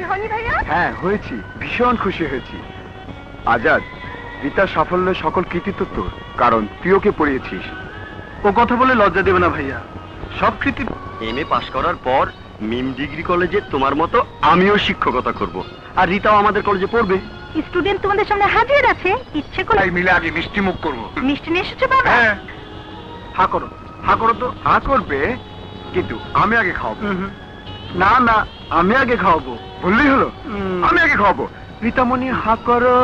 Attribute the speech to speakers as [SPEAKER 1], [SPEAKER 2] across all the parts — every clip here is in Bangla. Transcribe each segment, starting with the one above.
[SPEAKER 1] হয়নি ভাইয়া?
[SPEAKER 2] হ্যাঁ হয়েছি, ভীষণ খুশি হয়েছি। আজাদ, রীতার সাফল্যের সকল কৃতিত্ব তোর, কারণ তুই ওকে পড়িয়েছিস।
[SPEAKER 3] ও কথা বলে লজ্জা দেবে না ভাইয়া, সব কৃতিত্ব।
[SPEAKER 4] এমএ পাশ করার পর মিম ডিগ্রি কলেজে তোমার মতো আমিও শিক্ষকতা করব, আর রীতাও আমাদের কলেজে পড়বে।
[SPEAKER 1] স্টুডেন্ট তোমাদের সামনে হাজির আছে, ইচ্ছে করে
[SPEAKER 3] তাই মিলে আগে মিষ্টি মুখ করবো।
[SPEAKER 1] মিষ্টি নিয়ে এসেছো বাবা?
[SPEAKER 3] হ্যাঁ, হা করো, হা করো তো।
[SPEAKER 2] হ্যাঁ করবে, কিন্তু আমি আগে খাওয়াবো। না না, আমি আগে খাওয়াবো বললেই হলো। আমি আগে খাওয়াবো। রীতামণি হা করো।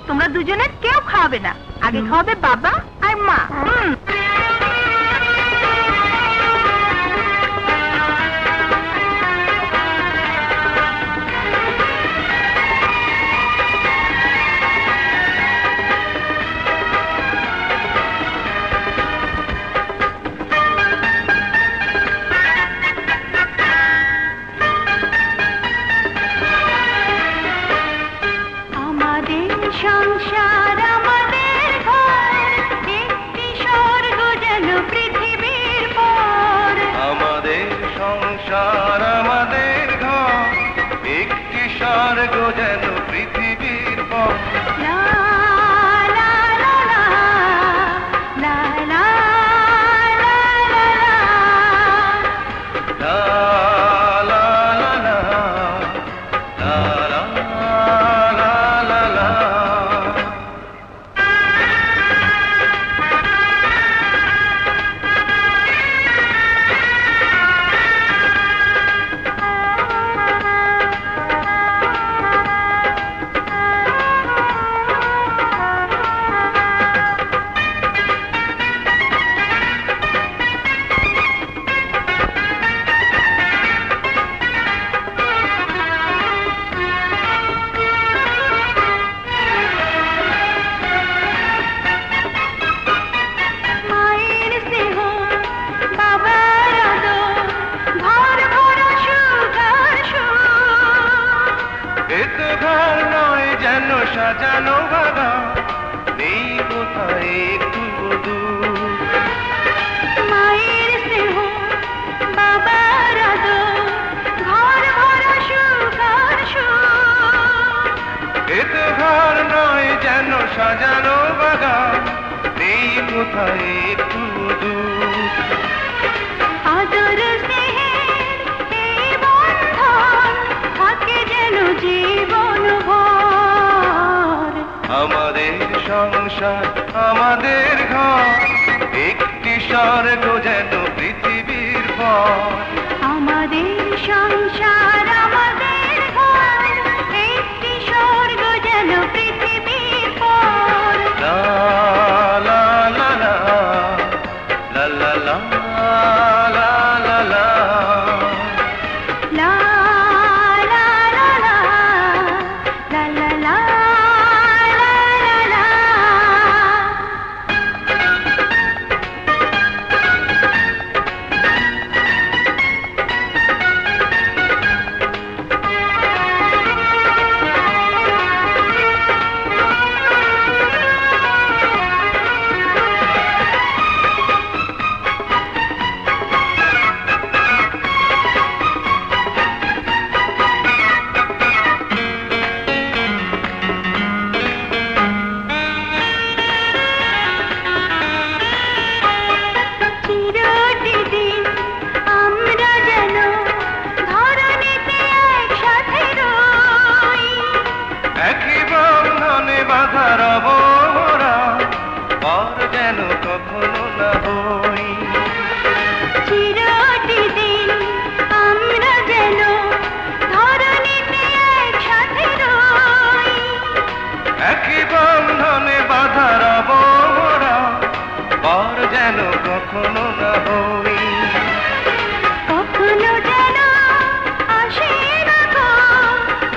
[SPEAKER 1] তোমরা দুজনের কেউ খাওয়াবে না, আগে খাওয়াবে বাবা আর মা। সংসার আমাদের ঘর, একটি স্বর্গ যেন পৃথিবীর পর।
[SPEAKER 5] আমাদের সংসার আমাদের ঘর, একটি স্বর্গ যেন পৃথিবীর পর।
[SPEAKER 1] লা লা লা লা, লা লা লা লা লা।
[SPEAKER 5] লা লা লা লা, লা লা লা লা লা।
[SPEAKER 1] মায়ের স্নেহ, বাবার আদর, ঘর ভরা সুখ আর সুখ।
[SPEAKER 5] এ তো ঘর নয় যেন সাজানো বাগান, নেই কোথায় একটু দূর।
[SPEAKER 1] মায়ের স্নেহ, বাবার আদর, ঘর ভরা সুখ আর সুখ।
[SPEAKER 5] এ তো ঘর নয় যেন সাজানো বাগান, নেই কোথায় একটু দূর।
[SPEAKER 1] আদর স্নেহের এই বন্ধন থাকে যেন জীবন ভর।
[SPEAKER 5] আমাদের সংসার আমাদের ঘর, একটি স্বর্গ যেন পৃথিবীর পর।
[SPEAKER 1] আমাদের সংসার আমাদের ঘর, একটি স্বর্গ যেন পৃথিবীর পর।
[SPEAKER 5] লা লা লা লা, লা লা লা লা লা লা।
[SPEAKER 1] লা লা লা লা, লা লা লা লা লা লা। চিরদিন আমরা যেন ধরণীতে একসাথে রই।
[SPEAKER 5] একই বন্ধনে বাঁধা রব মোরা, পর যেন কখনো না হই।
[SPEAKER 1] চিরদিন আমরা যেন ধরণীতে একসাথে রই।
[SPEAKER 5] একই বন্ধনে বাঁধা রব মোরা, পর যেন কখনো না হই।
[SPEAKER 1] কখনো যেন আসে না গো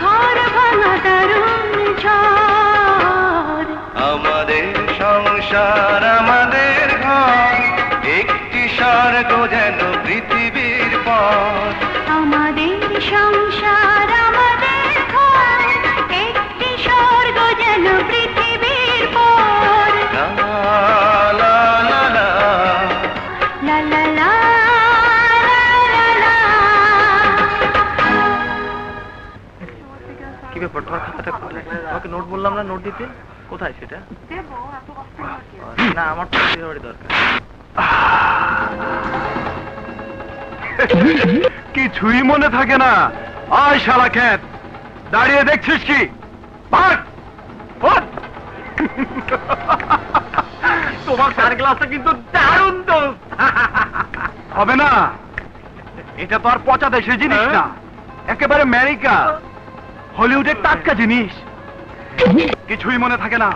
[SPEAKER 1] ঘর ভাঙা দারুণ ঝড়।
[SPEAKER 5] আমাদের সংসার আমাদের ঘর, একটি স্বর্গ যেন পৃথিবীর পর।
[SPEAKER 1] আমাদের সংসার আমাদের ঘর, একটি স্বর্গ যেন পৃথিবীর পর।
[SPEAKER 5] লা লা লা লা,
[SPEAKER 1] লা লা লা লা লা লা।
[SPEAKER 5] বললাম না নোট দিতে, কোথায় সেটা? না, আমার তো বাড়ি দরকার।
[SPEAKER 3] কিছুই মনে থাকে না। আয় শালা খ্যাত, দাঁড়িয়ে দেখছিস কি? ভাগ! ওঠ!
[SPEAKER 5] তোমার সানগ্লাসটা কিন্তু দারুণ দোস্ত।
[SPEAKER 3] হবে না, এটা তো আর পচা দেশের জিনিস না, একেবারে আমেরিকা, হলিউডের টাটকা জিনিস। কিছুই মনে থাকে না।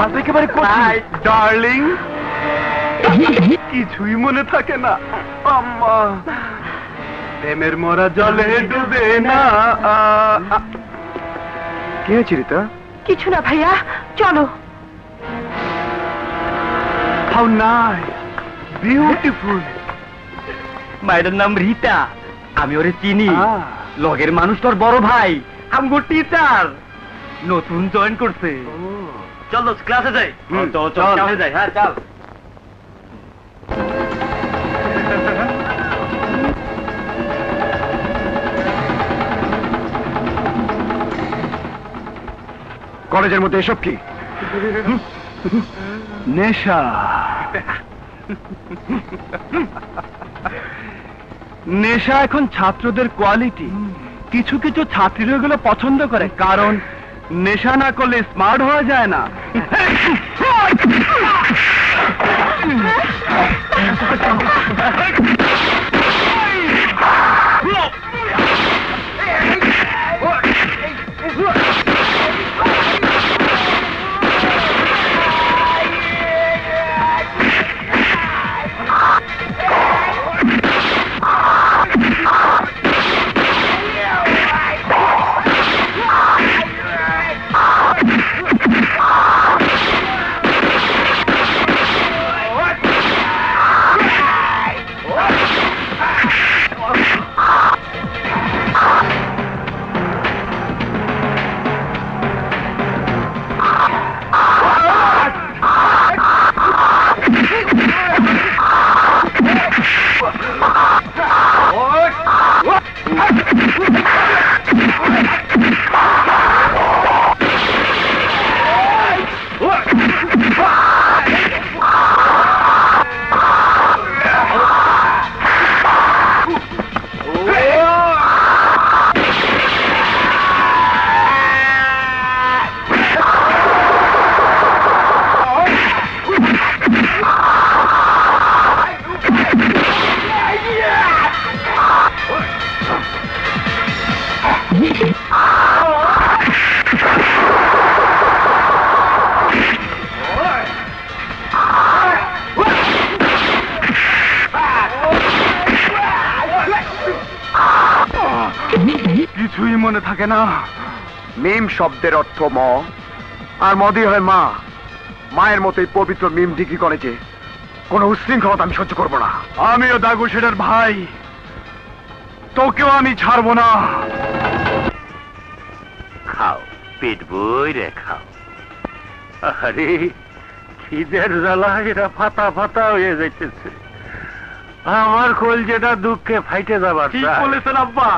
[SPEAKER 3] আজ একেবারে ডার্লিং, কিছুই মনে থাকে না। আম্মা, প্রেমের মরা জলে ডুবে না।
[SPEAKER 2] কি হয়েছে রিতা?
[SPEAKER 1] কিছু না ভাইয়া, চলো।
[SPEAKER 3] How nice, beautiful.
[SPEAKER 5] মায়ের নাম রীতা, আমি ওরে চিনি। লগের মানুষ তোর বড় ভাই, আমগো টিচার, নতুন জয়েন করছে। চল দোস্ত, ক্লাসে যাই। চল ক্লাসে যাই। হ্যাঁ চল।
[SPEAKER 2] কলেজের মধ্যে এসব কি?
[SPEAKER 3] নেশা। নেশা এখন ছাত্রদের কোয়ালিটি। কিছু কিছু ছাত্রীরা এগুলো পছন্দ করে, কারণ নেশা না করলে স্মার্ট হওয়া যায় না। কিছুই মনে থাকে না।
[SPEAKER 2] মিম শব্দের অর্থ ম, আর মদই হয় মা। মায়ের মতোই পবিত্র মিম ডিগ্রি কলেজে কোনো উশৃঙ্খলতা আমি সহ্য করবো না।
[SPEAKER 3] আমিও দাগু সেটার ভাই, তোকেও আমি ছাড়বো না।
[SPEAKER 4] খাও, পেট বইরে খাও। আরে খিদের জ্বালা এরা ফাতা ফাতা হয়ে যাইতেছে। আমার কলজেটা দুঃখে ফাইটে যাবার।
[SPEAKER 3] ঠিক বলেছেন আব্বা।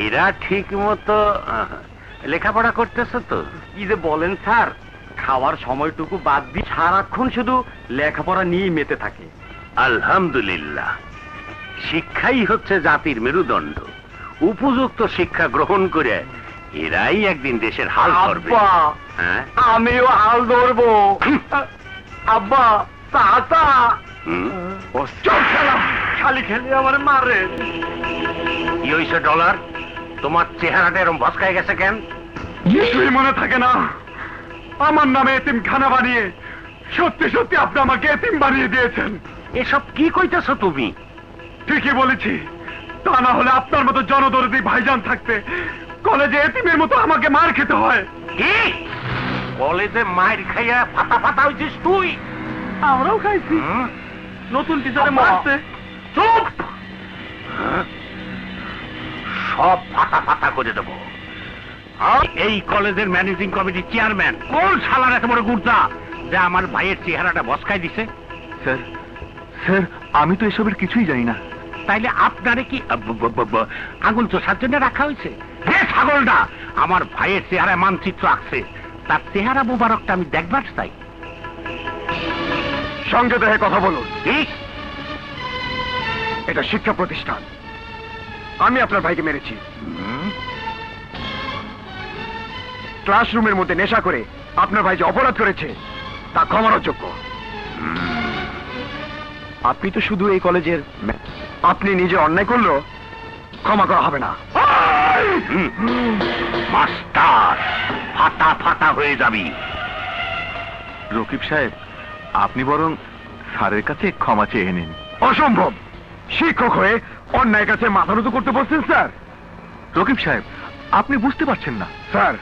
[SPEAKER 4] এরা ঠিক মতো লেখাপড়া করতেছে তো?
[SPEAKER 5] কি যে বলেন স্যার, খাওয়ার সময়টুকু বাদ দিয়ে সারাক্ষণ শুধু লেখাপড়া নিয়েই মেতে থাকে।
[SPEAKER 4] আলহামদুলিল্লাহ, শিক্ষাই হচ্ছে জাতির মেরুদণ্ড। উপযুক্ত শিক্ষা গ্রহণ করে এরাই একদিন দেশের হাল ধরবে।
[SPEAKER 3] আব্বা,
[SPEAKER 4] হ্যাঁ,
[SPEAKER 3] আমিও হাল ধরবো। আব্বা, চাচা। খালি খেলি আমার মারে।
[SPEAKER 4] কি হয়েছে ডলার? তোমার চেহারাটা এরকম ভস্কায় গেছে কেন?
[SPEAKER 3] কিছুই মনে থাকে না। আমার নামে এতিম খানা বানিয়ে সত্যি সত্যি আপনি আমাকে এতিম বানিয়ে দিয়েছেন।
[SPEAKER 4] এসব কি কইতেছো তুমি?
[SPEAKER 3] ঠিকই বলেছি। তা না হলে আপনার মতো জনদরদি ভাইজান থাকতে কলেজে এতিমের মতো আমাকে মার খেতে হয়।
[SPEAKER 4] কি কলেজে মার খাইয়া ফাতা ফাতা হয়েছিস তুই?
[SPEAKER 3] আমরাও খাইছি। নতুন টিচারে মারছে।
[SPEAKER 4] চুপ! সব ফাতা ফাতা করে দেবো। এই কলেজের ম্যানেজিং কমিটির চেয়ারম্যান কোন শালার এত বড় গুর্দা যে আমার ভাইয়ের চেহারাটা ভস্কায় দিছে?
[SPEAKER 3] স্যার, স্যার, আমি তো এসবের কিছুই জানি না।
[SPEAKER 4] তাইলে আপনারে কি আঙুল চোষার জন্য রাখা হয়েছে? হ্যাঁ ছাগলটা আমার ভাইয়ের চেহারা মানচিত্র আঁকছে, তার চেহারা মোবারকটা আমি দেখবার চাই।
[SPEAKER 2] সঙ্গে দেখে কথা বলুন।
[SPEAKER 4] ঠিক।
[SPEAKER 2] এটা শিক্ষা প্রতিষ্ঠান, আমি আপনার ভাইকে মেরেছি। ক্লাসরুমের মধ্যে নেশা করে আপনার ভাই যে অপরাধ করেছে তা ক্ষমার যোগ্য। আপনি তো শুধু এই কলেজের, আপনি নিজে অন্যায় করলেও ক্ষমা করা হবে না।
[SPEAKER 4] মাস্টার ফাটা ফাটা হয়ে যাবি।
[SPEAKER 3] রকিব সাহেব, আপনি বরং স্যারের কাছে ক্ষমা চেয়ে নিন।
[SPEAKER 2] অসম্ভব! শিক্ষক হয়ে অন্যায়ের কাছে মাথা নত করতে বলছেন স্যার?
[SPEAKER 3] রকিব সাহেব, আপনি বুঝতে পারছেন না।
[SPEAKER 2] স্যার,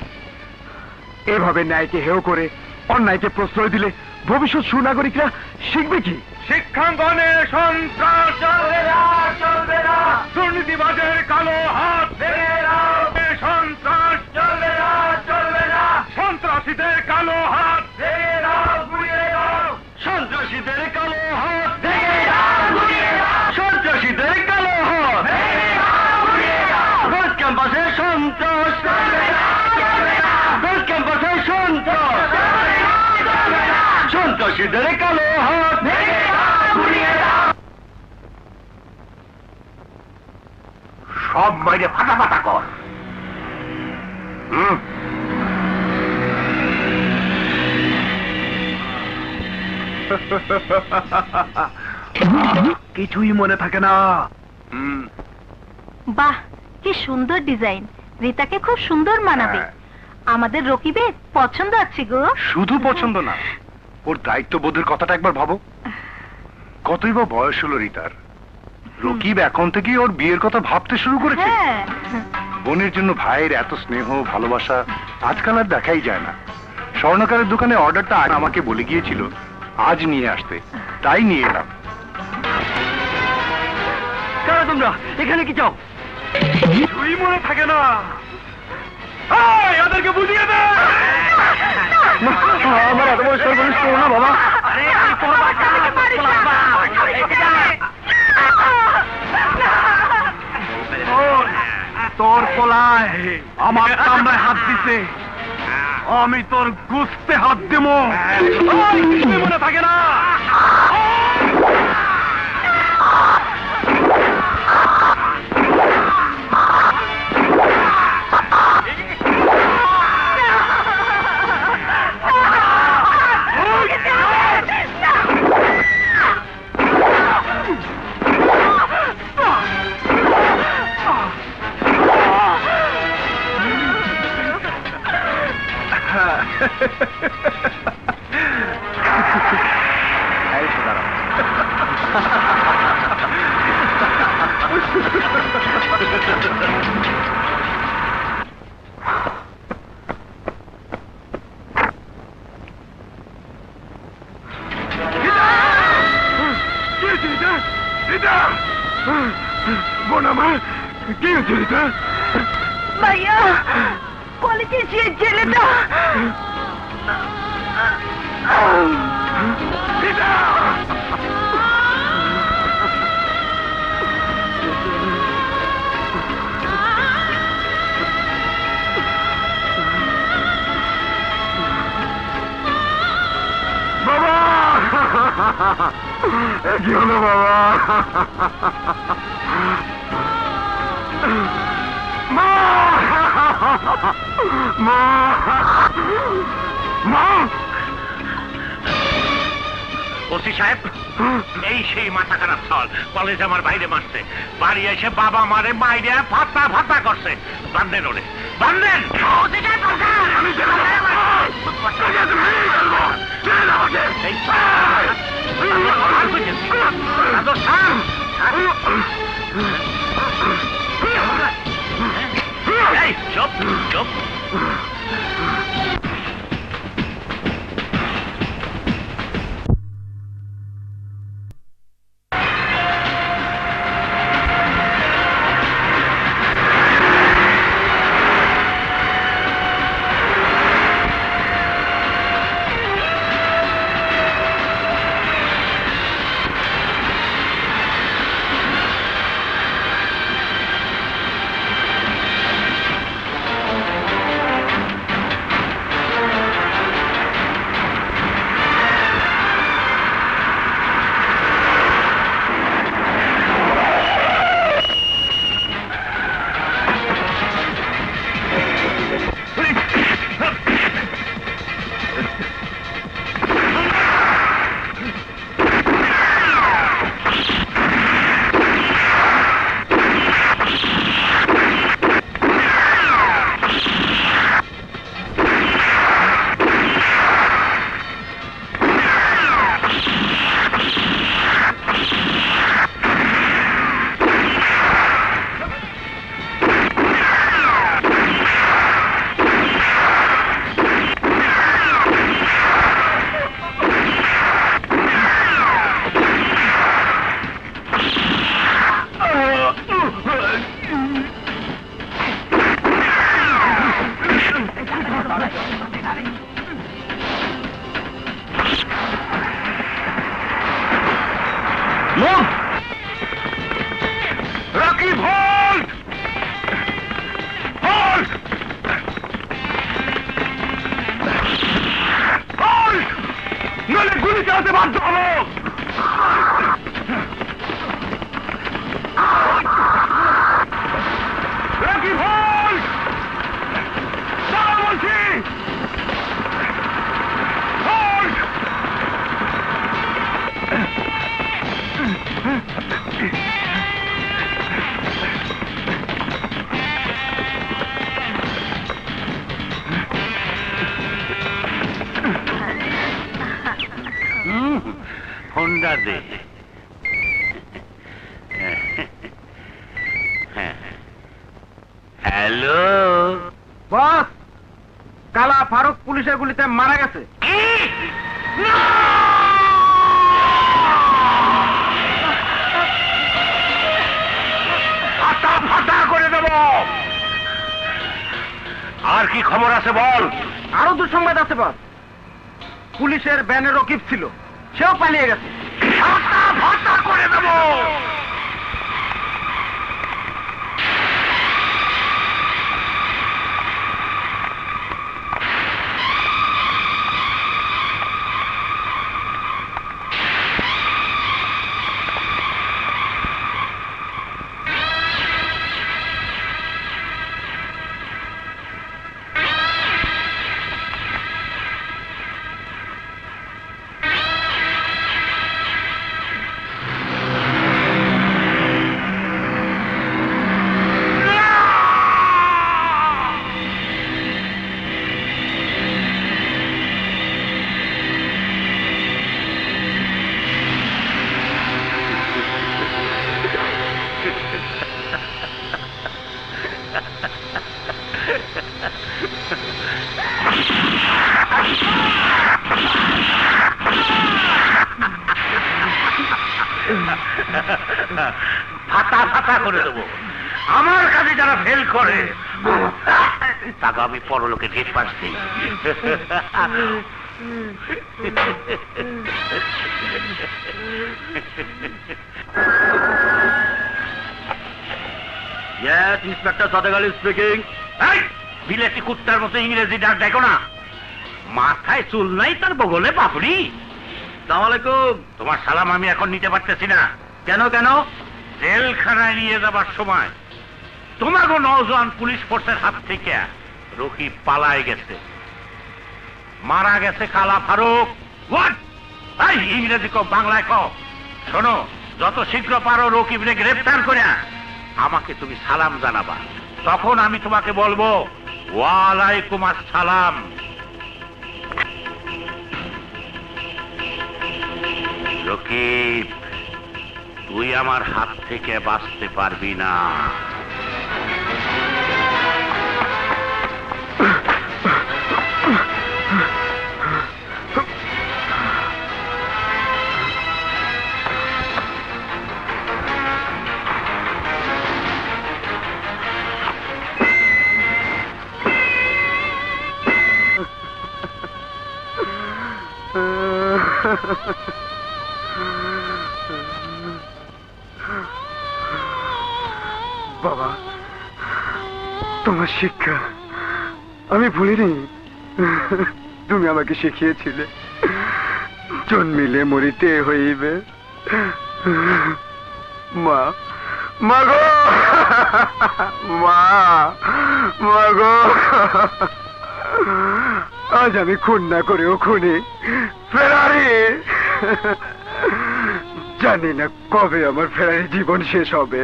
[SPEAKER 2] এভাবে ন্যায়কে হেয় করে অন্যায়কে প্রশ্রয় দিলে ভবিষ্যৎ সুনাগরিকরা শিখবে কি?
[SPEAKER 3] শিক্ষাঙ্গনে সন্ত্রাস চলবে না, চলবে না। দুর্নীতিবাজের কালো হাত ভেঙে দাও। সন্ত্রাস চলবে না, চলবে না। সন্ত্রাসীদের কালো হাত ভেঙে দাও, গুড়িয়ে দাও। সন্ত্রাসীদের কালো হাত ভেঙে দাও, গুড়িয়ে দাও। সন্ত্রাসীদের কালো হাত ভেঙে দাও, গুড়িয়ে দাও। রোজ ক্যাম্পাসে সন্ত্রাস চলবে না, চলবে না। রোজ ক্যাম্পাসে সন্ত্রাস চলবে না, চলবে না। সন্ত্রাসীদের কালো হাত ভেঙে দাও, গুড়িয়ে দাও।
[SPEAKER 4] সব বাইরে ফাটা ফাটা কর।
[SPEAKER 2] কিছুই মনে থাকে না।
[SPEAKER 1] বাহ, কি সুন্দর ডিজাইন! রিতাকে খুব সুন্দর মানাবে। আমাদের রকিবের পছন্দ আছে গো।
[SPEAKER 3] শুধু পছন্দ না, ওর দায়িত্ববোধের কথাটা একবার ভাবো। কতই বা বয়স হলো রিতার। রকিব এখন থেকেই ওর বিয়ের কথা ভাবতে শুরু করেছে।
[SPEAKER 1] হ্যাঁ,
[SPEAKER 3] বোনের জন্য ভাইয়ের এত স্নেহ ভালোবাসা আজকাল আর দেখাই যায় না। স্বর্ণকারের দোকানে অর্ডারটা আমাকে বলে গিয়েছিল আজ নিয়ে আসতে, তাই নিয়ে এলাম।
[SPEAKER 5] কারা তোমরা? এখানে কি চাও?
[SPEAKER 3] কিছুই মনে থাকে না। ওদেরকে বুঝিয়ে দে।
[SPEAKER 2] আমার এত বয়স সর্বনিশ করো না বাবা।
[SPEAKER 3] তোর পোলায় আমার কামরায় হাত দিছে, আমি তোর গুস্তে হাত দেব। কিছুই মনে থাকে না।
[SPEAKER 2] বোন আমার, কি হয়েছে রিতা?
[SPEAKER 1] ভাইয়া, কলেজের যে ছেলেটা
[SPEAKER 2] রিতা! বাবা! কি হলো বাবা? মা! মা! মা!
[SPEAKER 4] ওসি সাহেব, এই সেই মাথা খারাপ ছল কলেজ আমার বাইরে মারছে, বাড়ি এসে বাবা মারে মাইরে ফাটা ফাটা করছে। বান্ধেন ওরে, বান্ধেন। চুপ চুপ। ফোনটা দে। হ্যালো
[SPEAKER 5] বস, কালা ফারুক পুলিশের গুলিতে মারা গেছে।
[SPEAKER 4] ফাটা ফাটা করে দেব। আর কি খবর আছে বল।
[SPEAKER 5] আরো দুঃসংবাদ আছে বস, পুলিশের ব্যানে রকিব ছিল, সেও পালিয়ে গেছে।
[SPEAKER 4] ফাটা ফাটা করে দেব। ফাটা ফাটা করে দেবো। আমার কাছে যারা ফেল করে তাকে আমি পরলোকে গেট পাস দিই।
[SPEAKER 5] Yes, Inspector Sadiq Ali speaking.
[SPEAKER 4] বিলেতি কুত্তার মতো ইংরেজি ডাক দেখো না। মাথায় চুল নাই, তার বগলে পাপড়ি।
[SPEAKER 5] সালাম আলাইকুম।
[SPEAKER 4] তোমার সালাম আমি এখন নিতে পারতেছি না।
[SPEAKER 5] কেন কেন?
[SPEAKER 4] জেলখানায় নিয়ে যাবার সময় তোমাকে নওজোয়ান পুলিশ ফোর্সের হাত থেকে রকিব পালায় গেছে, মারা গেছে কালা ফারুক। হোয়াট? এই ইংরেজি কও, বাংলায় কও। শোনো, যত শীঘ্র পারো রকিবরে গ্রেফতার করে আমাকে তুমি সালাম জানাবা। তখন আমি তোমাকে বলবো ওয়ালাইকুম আসসালাম। রকিব, তুই আমার হাত থেকে বাঁচতে পারবি না।
[SPEAKER 2] বাবা, তোমার শিক্ষা আমি ভুলিনি। তুমি আমাকে শিখিয়েছিলে জন্মিলে মরিতে হইবে। মা, মা গো, মা, মা গো, আজ আমি খুন না করেও খুনি ফেরারি। জানি না কবে আমার ফেরারি জীবন শেষ হবে।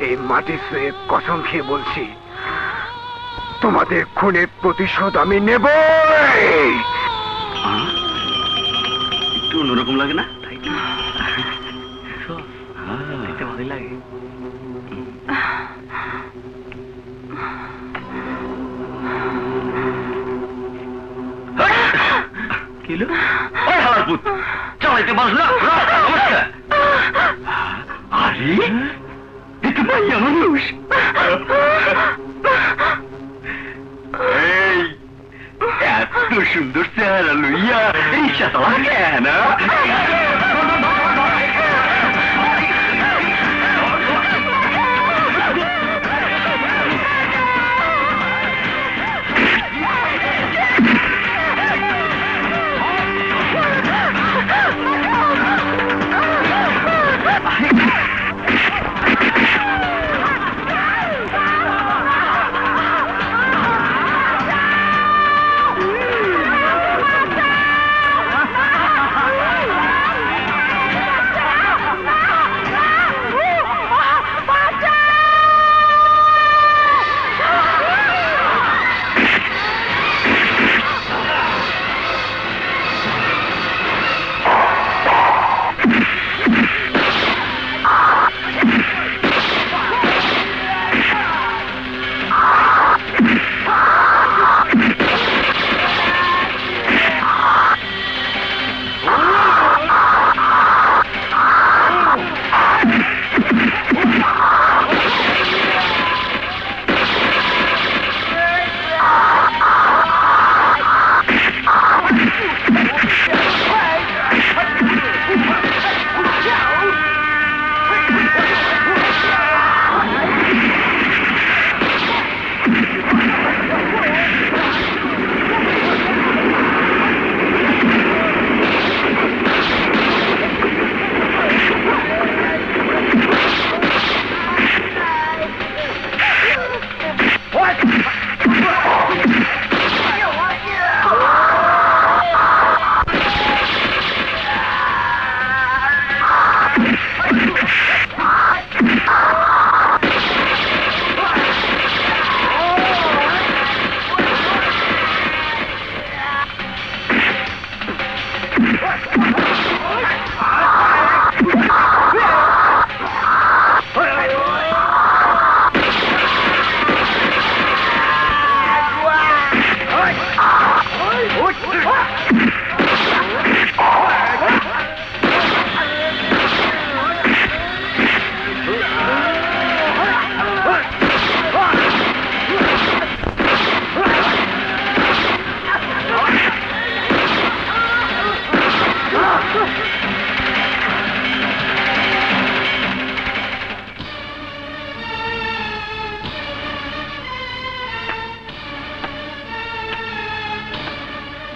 [SPEAKER 2] এই মাটি ছুঁয়ে কসম খেয়ে বলছি, তোমাদের খুনের প্রতিশোধ আমি নেব।
[SPEAKER 5] একটু অন্যরকম লাগে না? তাই তো, দেখতে ভালোই লাগে। কিলো চালাইতে পারছ না? আরে একটু পাইয়া মানুষ। এই এত সুন্দর চেহারা লইয়া রিক্সা চালা কেন?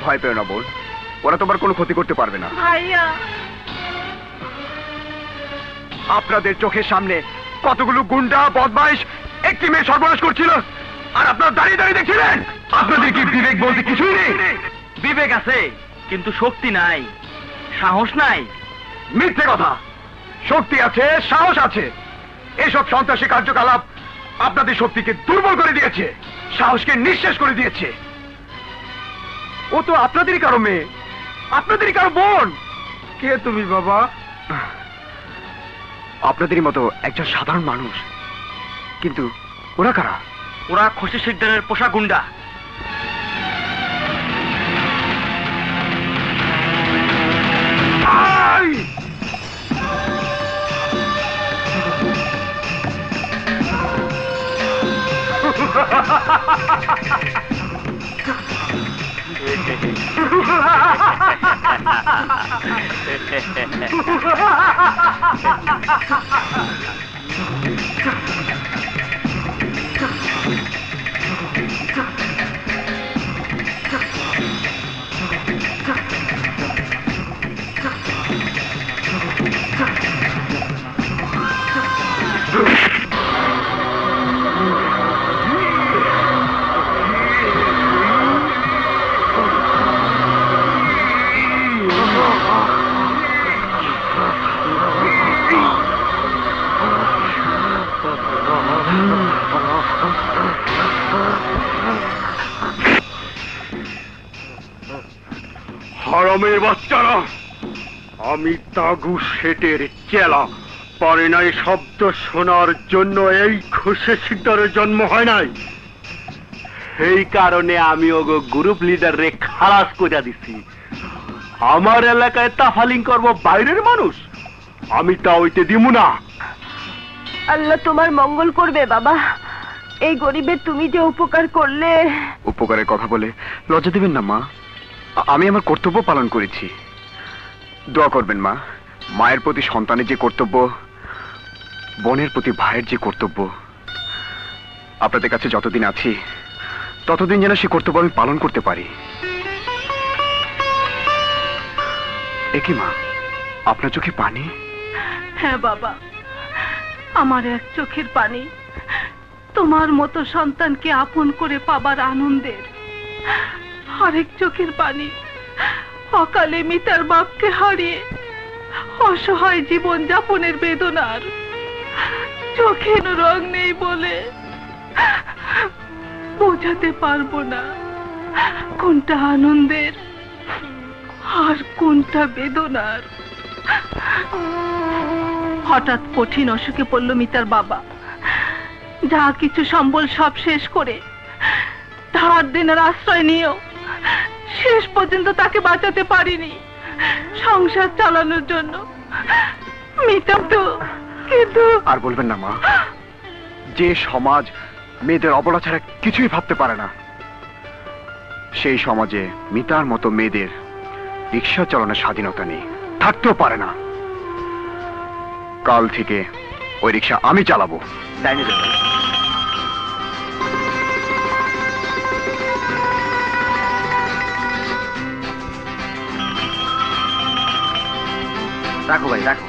[SPEAKER 2] ভয় পেও না বোন, ওরা তোমার কোনো ক্ষতি করতে পারবে না।
[SPEAKER 1] ভাইয়া,
[SPEAKER 2] আপনাদের চোখের সামনে কতগুলো গুন্ডা বদমাইশ একটি মেয়ে সর্বনাশ করছিল, আর আপনারা দাঁড়িয়ে দাঁড়িয়ে দেখছিলেন। আপনাদের কি বিবেক বলতে কিছুই নেই?
[SPEAKER 5] বিবেক আছে, কিন্তু শক্তি নাই, সাহস নাই।
[SPEAKER 2] মিথ্যে কথা। শক্তি আছে, সাহস আছে। এসব সন্ত্রাসী কার্যকলাপ আপনাদের শক্তিকে দুর্বল করে দিয়েছে, সাহসকে নিঃশেষ করে দিয়েছে। ও তো আপনাদেরই কারো মেয়ে, আপনাদেরই কারো বোন। কে তুমি বাবা? আপনাদেরই মতো একজন সাধারণ মানুষ, কিন্তু ওরা কারা?
[SPEAKER 5] ওরা খুশি শিকদারের পোষা গুন্ডা।
[SPEAKER 3] হারামের বাচ্চারা, আমি তাগু শেটের চেলা। পারে নাই শব্দ শোনার জন্য এই খুশি শিকদারের জন্ম হয় নাই। এই কারণে আমি ওগো গ্রুপ লিডার রে খালাস করে দিছি। আমার এলাকায় তাফালিং করব বাইরের মানুষ, আমি তা হইতে দিমু না।
[SPEAKER 1] আল্লাহ তোমার মঙ্গল করবে বাবা। এই গরিবের তুমি যে উপকার করলে।
[SPEAKER 2] উপকারের কথা বলে লজ্জা দিবেন না মা, আমি আমার কর্তব্য পালন করেছি। দোয়া করবেন মা। মায়ের প্রতি সন্তানের যে কর্তব্য, বোনের প্রতি ভাইয়ের যে কর্তব্য, আপনাদের কাছে যতদিন আছি ততদিন যেন সে কর্তব্য আমি পালন করতে পারি। একই মা, আপনার চোখে পানি?
[SPEAKER 1] হ্যাঁ বাবা, আমার এক চোখের পানি তোমার মতো সন্তানকে আপন করে পাবার আনন্দের, আরেক চোখের পানি অকালে মিতার বাপকে হারিয়ে অসহায় জীবন যাপনের বেদনার। চোখে রং নেই বলে বোঝাতে পারবো না কোনটা আনন্দের আর কোনটা বেদনার। হঠাৎ কঠিন অসুখে পড়ল মিতার বাবা। যা কিছু সম্বল সব শেষ করে ধার দেনার আশ্রয় নিয়েও শেষ পর্যন্ত তাকে বাঁচাতে পারিনি সংসার চালানোর জন্য। মিতা তো কিন্তু।
[SPEAKER 2] আর বলবেন না মা, যে সমাজ মেয়েদের অবলা ছাড়া কিছুই ভাবতে পারে না, সেই সমাজে মিতার মতো মেয়েদের রিক্সা চালানোর স্বাধীনতা নেই, থাকতেও পারে না। কাল থেকে ওই রিক্সা আমি চালাবো।
[SPEAKER 5] রাখো ভাই, রাখো।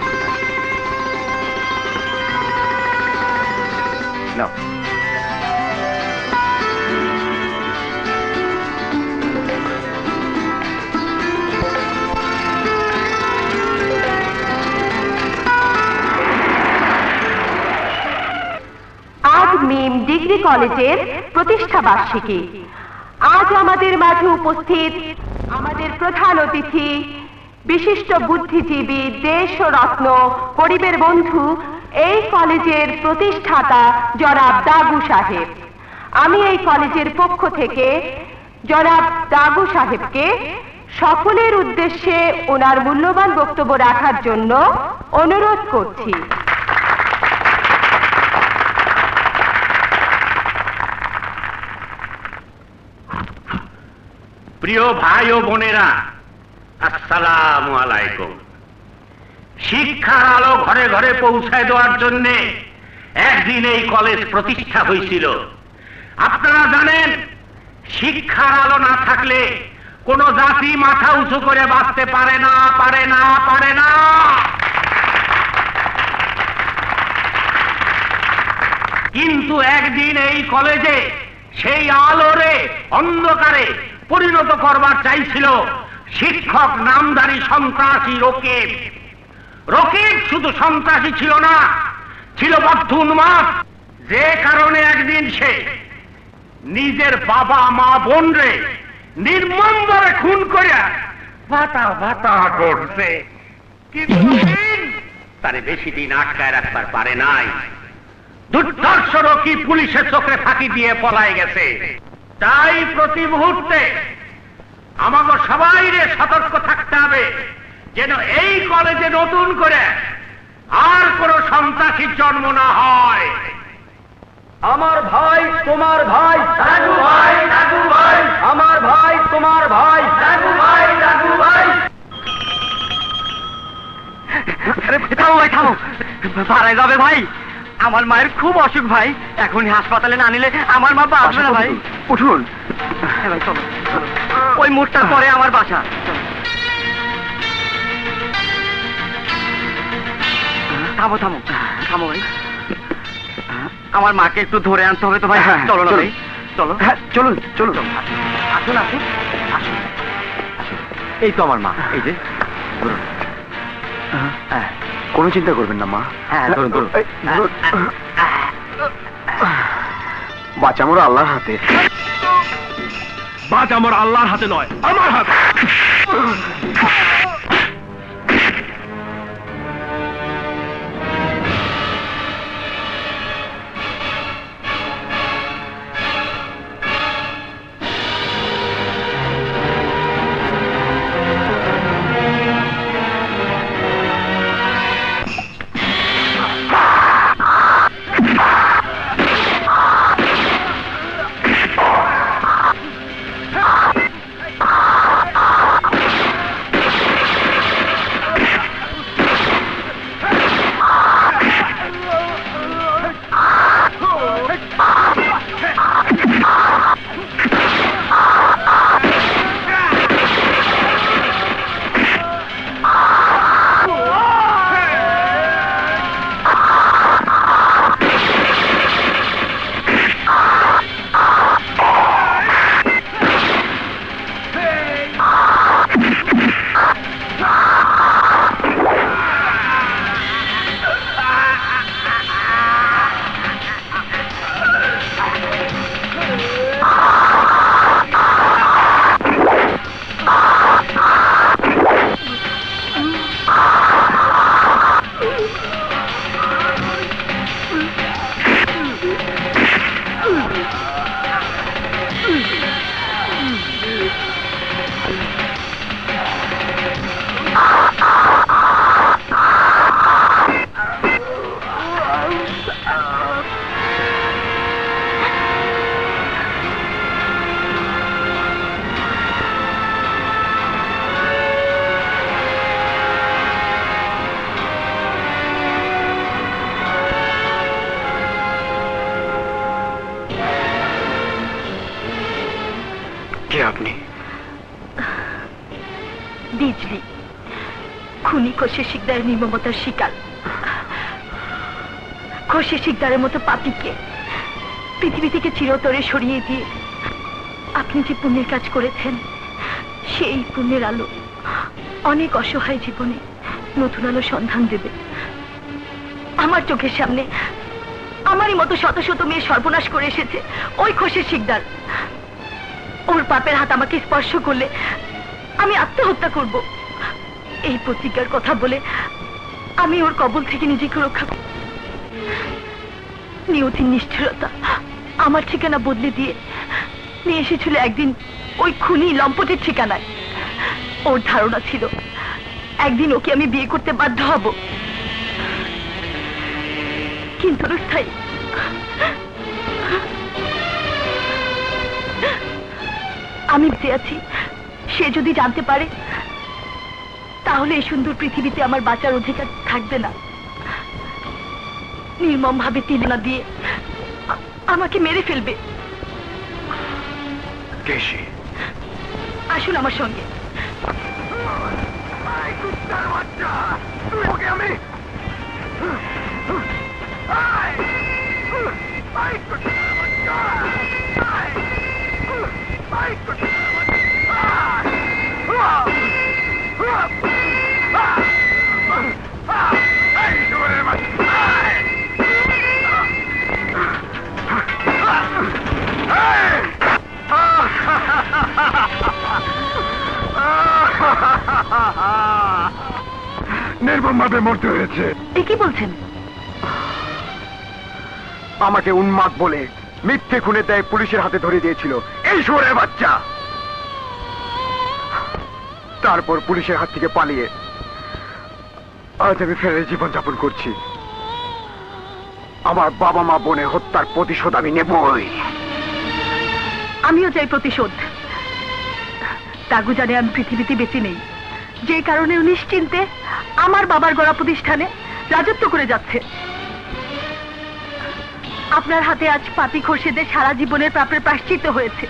[SPEAKER 5] নাও।
[SPEAKER 1] আজ মিম ডিগ্রি কলেজের প্রতিষ্ঠা বার্ষিকী। আজ আমাদের মাঝে উপস্থিত আমাদের প্রধান অতিথি, বিশিষ্ট বুদ্ধিজীবী, দেশরত্ন, গরিবের বন্ধু, এই কলেজের প্রতিষ্ঠাতা জনাব দাগু সাহেব। আমি এই কলেজের পক্ষ থেকে জনাব দাগু সাহেবকে সকলের উদ্দেশ্যে ওনার মূল্যবান বক্তব্য রাখার জন্য অনুরোধ করছি।
[SPEAKER 4] প্রিয় ভাই ও বোনেরা, আসসালামু আলাইকুম। শিক্ষার আলো ঘরে ঘরে পৌঁছায় দেওয়ার জন্য একদিন এই কলেজ প্রতিষ্ঠা হয়েছিল। আপনারা জানেন, শিক্ষার আলো না থাকলে কোন জাতি মাথা উঁচু করে বাঁচতে পারে না, পারে না, পারে না। কিন্তু একদিন এই কলেজে সেই আলোরে অন্ধকারে পরিণত করবার চাইছিল শিক্ষক নামধারী সন্ত্রাসী রকিব। রকিব শুধু সন্ত্রাসী ছিল না, ছিল বদ্ধ উন্মাদ, যে কারণে একদিন সে নিজের বাবা মা বোন রে নির্মমভাবে খুন করে ভাতা ভাতা করছে। কিন্তু তারে বেশি দিন আটকায় রাখতে পারে নাই। দুর্ধর্ষ রকিব পুলিশের চোখে ফাঁকি দিয়ে পলায় গেছে। তাই প্রতি মুহূর্তে আমাকে সবাই সতর্ক থাকতে হবে যেন এই কলেজে নতুন করে আর কোন সন্ত্রাসীর জন্ম না হয়।
[SPEAKER 5] আমার ভাই তোমার ভাই,
[SPEAKER 4] রাজু ভাই, রাজু ভাই,
[SPEAKER 5] আমার ভাই তোমার ভাই,
[SPEAKER 4] রাজু ভাই, রাজু ভাই।
[SPEAKER 5] থামো ভাই, থামো, পাড়ায় যাবে ভাই। আমার মায়ের খুব অসুখ ভাই, এখনই হাসপাতালে না নিলে আমার মা বাঁচবে না ভাই।
[SPEAKER 2] উঠুন।
[SPEAKER 5] হ্যাঁ ভাই, চলো। ওই মোড়টার পরে আমার বাসা। থামো থামো থামো ভাই, আমার মাকে একটু ধরে আনতে হবে তো ভাই।
[SPEAKER 2] হ্যাঁ,
[SPEAKER 5] চলো না
[SPEAKER 2] চলুন।
[SPEAKER 5] ভাই, চলো।
[SPEAKER 2] হ্যাঁ, চলুন চলুন।
[SPEAKER 5] আসুন আসুন আসুন। এই তো আমার মা, এই যে ধরুন। হ্যাঁ,
[SPEAKER 2] কোনো চিন্তা করবেন না মা।
[SPEAKER 5] হ্যাঁ, ধরুন ধরুন।
[SPEAKER 2] এই, ধরুন। বাঁচা মোর আল্লাহর হাতে।
[SPEAKER 3] বাজ আমার আল্লাহর হাতে নয়, আমার হাতে।
[SPEAKER 2] আপনি?
[SPEAKER 1] বিজলি খুনি খোশে শিকদারের নির্মমতার শিকার। খোশে শিকদারের মতো পাপীকে পৃথিবী থেকে চিরতরে সরিয়ে দিয়ে আপনি যে পুণ্যের কাজ করেছেন, সেই পুণ্যের আলো অনেক অসহায় জীবনে নতুন আলো সন্ধান দেবে। আমার চোখের সামনে আমারই মতো শত শত মেয়ে সর্বনাশ করে এসেছে ওই খোশে শিকদার। ওর পাপের হাত আমাকে স্পর্শ করলে আমি আত্মহত্যা করব, এই প্রতিজ্ঞার কথা বলে আমি ওর কবল থেকে নিজেকে রক্ষা করব। নিয়তির নিষ্ঠুরতা আমার ঠিকানা বদলে দিয়ে নিয়ে এসেছিল একদিন ওই খুনি লম্পটের ঠিকানায়। ওর ধারণা ছিল একদিন ওকে আমি বিয়ে করতে বাধ্য হব, কিন্তু স্থায়ী। আমি বেঁচে আছি সে যদি জানতে পারে, তাহলে এই সুন্দর পৃথিবীতে আমার বাঁচার অধিকার থাকবে না। নির্মম ভাবে তিলনা দিয়ে আমাকে মেরে ফেলবে।
[SPEAKER 2] কে সে?
[SPEAKER 1] আসুন আমার সঙ্গে।
[SPEAKER 2] নির্মমভাবে মরতে হয়েছে।
[SPEAKER 1] এ কি বলছেন?
[SPEAKER 2] আমাকে উন্মাদ বলে মিথ্যে খুনে দেয় পুলিশের হাতে ধরে দিয়েছিল এই শুয়োরের বাচ্চা। তারপর পুলিশের হাত থেকে পালিয়ে আজ আমি ফেরে জীবন যাপন করছি। আমার বাবা মা বোনের হত্যার প্রতিশোধ আমি নেবই।
[SPEAKER 1] আমিও চাই প্রতিশোধ। তাগু জানে আমি পৃথিবীতে বেঁচে নেই, যে কারণে নিশ্চিন্তে আমার বাবার গড়া প্রতিষ্ঠানে রাজত্ব করে যাচ্ছে। আপনার হাতে আজ পাপী খোরশেদের সারা জীবনের পাপের প্রায়শ্চিত্ত হয়েছে,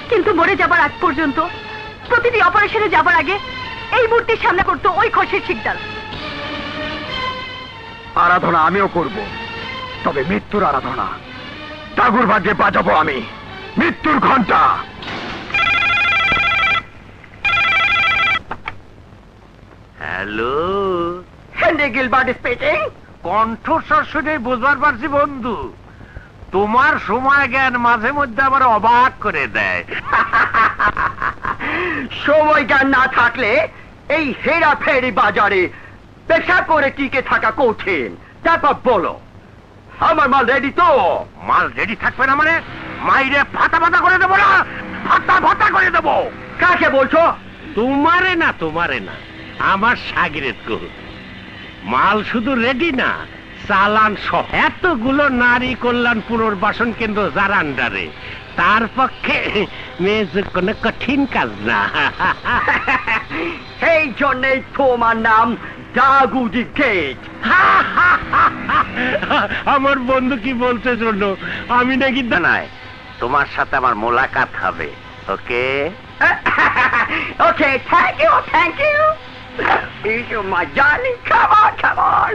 [SPEAKER 1] কিন্তু মরে যাবার আগ পর্যন্ত প্রতিটি অপারেশনে যাবার আগে এই মূর্তির সামনে করতো ওই খোরশেদ শিকদার।
[SPEAKER 2] আরাধনা আমিও করব, তবে মৃত্যুর আরাধনা। তাগুর ভাগ্যে বাজাবো আমি মৃত্যুর ঘন্টা।
[SPEAKER 4] Hello,
[SPEAKER 5] Henry Gilbert speaking.
[SPEAKER 4] কণ্ঠস্বর শুনে বুঝবার পারছি বন্ধু, তোমার সময় জ্ঞান মাঝে মধ্যে আবার অবাক করে দেয়।
[SPEAKER 5] সময় জ্ঞান না থাকলে এই হেরাফেরি বাজারে পেশা করে টিকে থাকা কঠিন। তারপর বলো, আমার মাল রেডি তো?
[SPEAKER 4] মাল রেডি থাকবে না মানে? মাইরে ফাটা ফাটা করে দেবো না, ফাটা ফাটা করে দেবো।
[SPEAKER 5] কাকে বলছো?
[SPEAKER 4] তোমারে না, তোমারে না, আমার সাগরেদ কো। মাল শুধু রেডি না, চালান সহ এতগুলো নারী কল্যাণ পুনর্বাসন কেন্দ্র যার আন্ডারে, তার পক্ষে মেয়েদের কোনো কঠিন কাজ না।
[SPEAKER 5] এই জন্যই তোমার নাম দাগুজি গেট।
[SPEAKER 4] আমার বন্ধু কি বলতে শোনো, আমি নাকি জানাই তোমার সাথে আমার মোলাকাত হবে। Okay
[SPEAKER 5] okay, thank you, thank you. You my darling, come on, come on.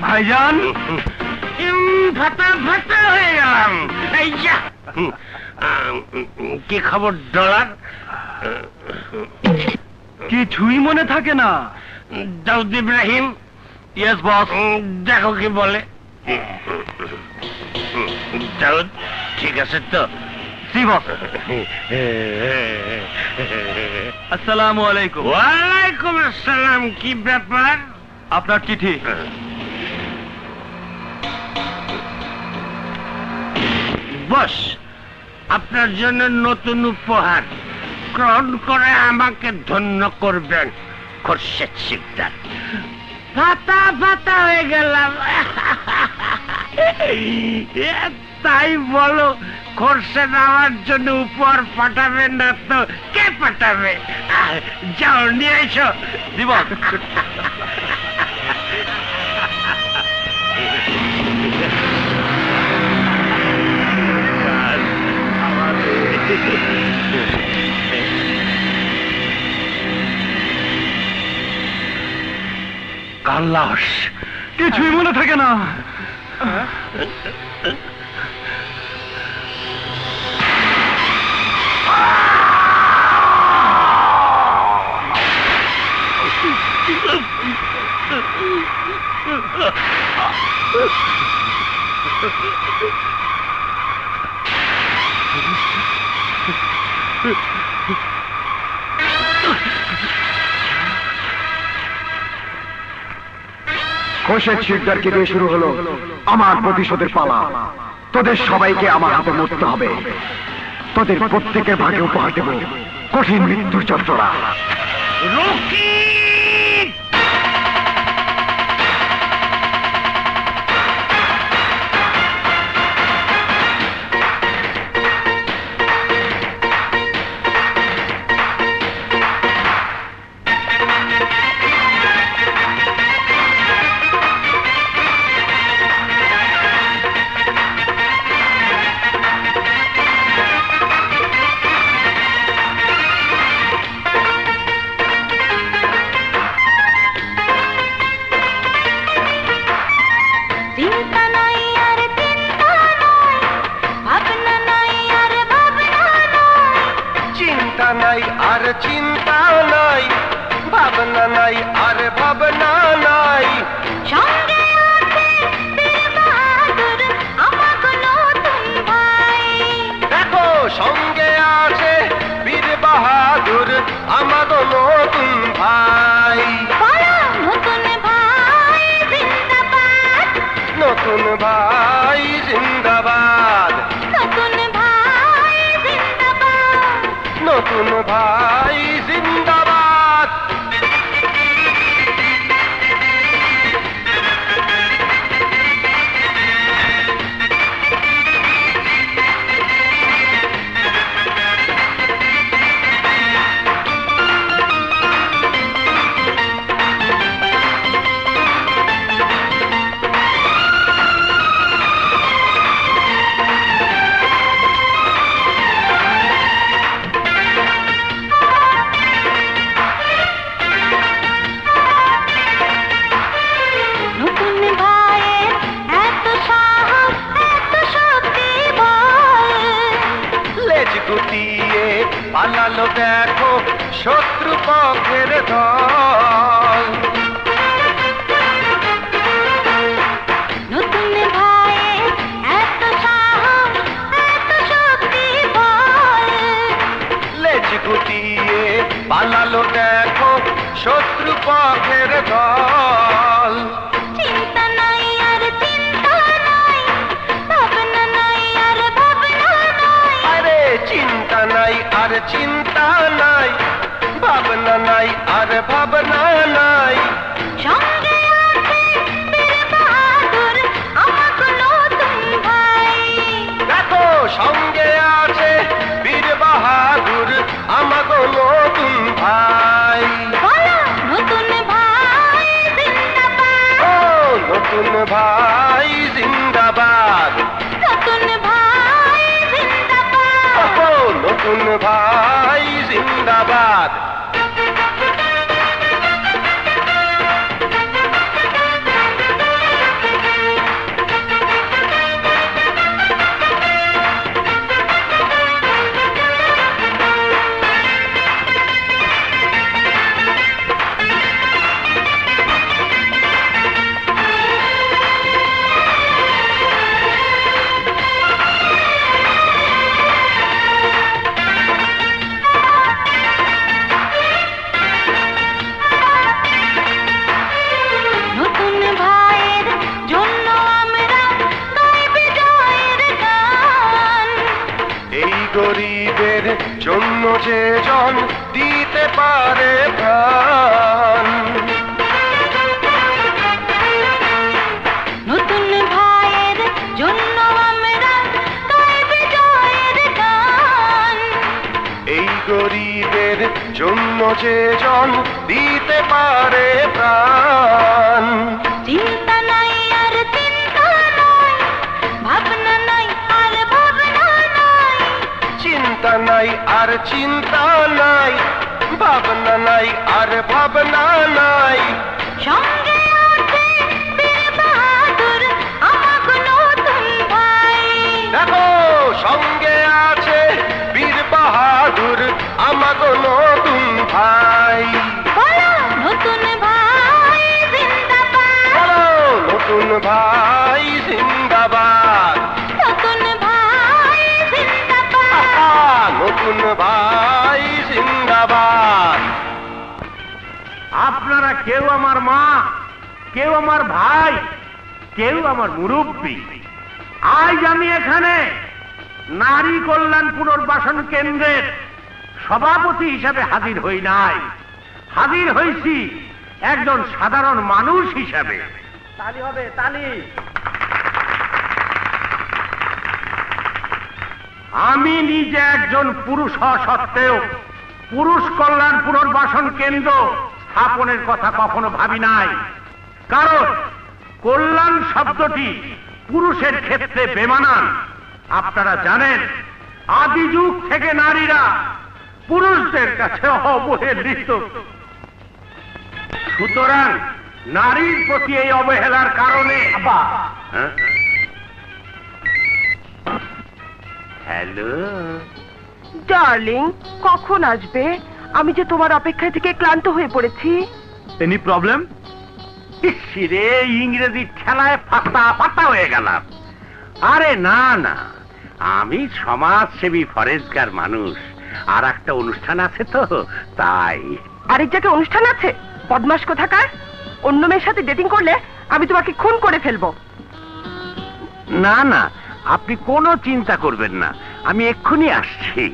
[SPEAKER 3] ভাইজান,
[SPEAKER 4] ফাটা ফাটা হয়ে গেলাম। এই যা, কি খবর ডলার?
[SPEAKER 3] কিছুই মনে থাকে না।
[SPEAKER 4] দাউদ ইব্রাহিম।
[SPEAKER 3] Yes boss.
[SPEAKER 4] দেখো কি বলে। দাউদ ঠিক আছে তো?
[SPEAKER 3] জি বস। আসসালামু আলাইকুম।
[SPEAKER 4] ওয়ালাইকুম আসসালাম। কি ব্যাপার?
[SPEAKER 3] আপনার চিঠি।
[SPEAKER 4] বস, আপনার জন্য নতুন উপহার গ্রহণ করে আমাকে ধন্য করবেন খোরশেদ শিকদার। ফাটা ফাটা হয়ে গেলাম। তাই বলো, খোরশেদ আমার জন্য উপহার পাঠাবেন না তো কে পাঠাবে? যাও নিয়ে এসো।
[SPEAKER 3] জীবন।
[SPEAKER 4] কার লাশ?
[SPEAKER 3] কিছুই মনে থাকে না।
[SPEAKER 2] খোরশেদ শিকদারকে দিয়ে শুরু হলো আমার প্রতিশোধের পালা। তোদের সবাইকে আমার হাতে মরতে হবে। তোদের প্রত্যেকের ভাগে উপহার দেব কঠিন মৃত্যুর যন্ত্রণা।
[SPEAKER 4] রকি!
[SPEAKER 6] চিন্তা নাই আর চিন্তা নাই, ভাবনা নাই আর ভাবনা নাই।
[SPEAKER 7] সঙ্গে আছে বীর বাহাদুর আমাগো নতুন ভাই।
[SPEAKER 6] দেখো সঙ্গে আছে বীর বাহাদুর আমাগো নতুন ভাই।
[SPEAKER 7] বলো নতুন ভাই জিন্দাবাদ,
[SPEAKER 6] নতুন ভাই জিন্দাবাদ,
[SPEAKER 7] নতুন ভাই জিন্দাবাদ।
[SPEAKER 6] নতুন ভাই জিন্দাবাদ।
[SPEAKER 7] নতুন ভাইয়ের এত সাহস এত শক্তি বল।
[SPEAKER 6] লেজ গুটিয়ে পালালো দেখো শত্রু পক্ষের দল।
[SPEAKER 7] নতুন ভাইয়ের এত সাহস এত শক্তি বল।
[SPEAKER 6] লেজ গুটিয়ে পালালো দেখো শত্রু পক্ষের দল।
[SPEAKER 7] চিন্তা নাই আর চিন্তা নাই, ভাবনা নাই আর ভাবনা নাই।
[SPEAKER 6] আরে চিন্তা নাই আর চিন্তা নাই, ভাবনা নাই আর ভাবনা নাই।
[SPEAKER 7] সঙ্গে আছে বীর বাহাদুর আমাগো নতুন ভাই।
[SPEAKER 6] দেখো সঙ্গে আছে বীর বাহাদুর আমাগো নতুন ভাই।
[SPEAKER 7] বলো নতুন ভাই জিন্দাবাদ,
[SPEAKER 6] ও নতুন ভাই জিন্দাবাদ,
[SPEAKER 7] নতুন ভাই জিন্দাবাদ।
[SPEAKER 6] ও নতুন ভাই জিন্দাবাদ।
[SPEAKER 7] নতুন ভাইয়ের জন্য আমরা গাই বিজয়ের গান।
[SPEAKER 6] এই গরিবের জন্য যে জন দিতে পারে প্রাণ।
[SPEAKER 7] নতুন ভাইয়ের জন্য আমরা গাই বিজয়ের গান।
[SPEAKER 6] এই গরিবের জন্য যে জন দিতে পারে প্রাণ।
[SPEAKER 7] চিন্তা নাই আর চিন্তা নাই, ভাবনা নাই আর ভাবনা নাই।
[SPEAKER 6] চিন্তা নাই আর চিন্তা নাই, ভাবনা নাই আর ভাবনা নাই।
[SPEAKER 7] সঙ্গে আছে বীর বাহাদুর আমাগো নতুন ভাই।
[SPEAKER 6] দেখো সঙ্গে আছে বীর বাহাদুর আমাগো নতুন ভাই।
[SPEAKER 7] বলো নতুন ভাই জিন্দাবাদ,
[SPEAKER 6] বলো নতুন ভাই জিন্দাবাদ,
[SPEAKER 7] নতুন ভাই জিন্দাবাদ।
[SPEAKER 6] নতুন ভাই জিন্দাবাদ।
[SPEAKER 4] আপনারা কেউ আমার মা, কেউ আমার ভাই, কেউ আমার মুরব্বী। আজ আমি এখানে নারী কল্যাণ পুনর্বাসন কেন্দ্রের সভাপতি হিসাবে হাজির হই নাই, হাজির হয়েছি একজন সাধারণ মানুষ হিসাবে।
[SPEAKER 5] তালি হবে তালি।
[SPEAKER 4] আমি নিজে একজন পুরুষ হওয়া সত্ত্বেও পুরুষ কল্যাণ পুনর্বাসন কেন্দ্র স্থাপনের কথা কখনো ভাবি নাই। কারণ কল্যাণ শব্দটি পুরুষের ক্ষেত্রে বেমানান। আপনারা জানেন আদি যুগ থেকে নারীরা পুরুষদের কাছে অবহেলিত। সুতরাং নারীর প্রতি এই অবহেলার কারণে হ্যালো
[SPEAKER 1] ডার্লিং, কখন আসবে? আমি যে তোমার অপেক্ষায় থেকে ক্লান্ত হয়ে পড়েছি।
[SPEAKER 5] Any problem?
[SPEAKER 4] রে ইংরেজি ঠেলায় ফাতা ফাতা হয়ে গেলাম। আরে না না, আমি সমাজসেবী ফরেজগার মানুষ, আর একটা অনুষ্ঠান আছে তো তাই।
[SPEAKER 1] আরেক জায়গায় অনুষ্ঠান আছে? বদমাশ কোথাকার! অন্য মেয়ের সাথে ডেটিং করলে আমি তোমাকে খুন করে ফেলবো।
[SPEAKER 4] না না, আপনি কোনো চিন্তা করবেন না, আমি এক্ষুনি আসছি।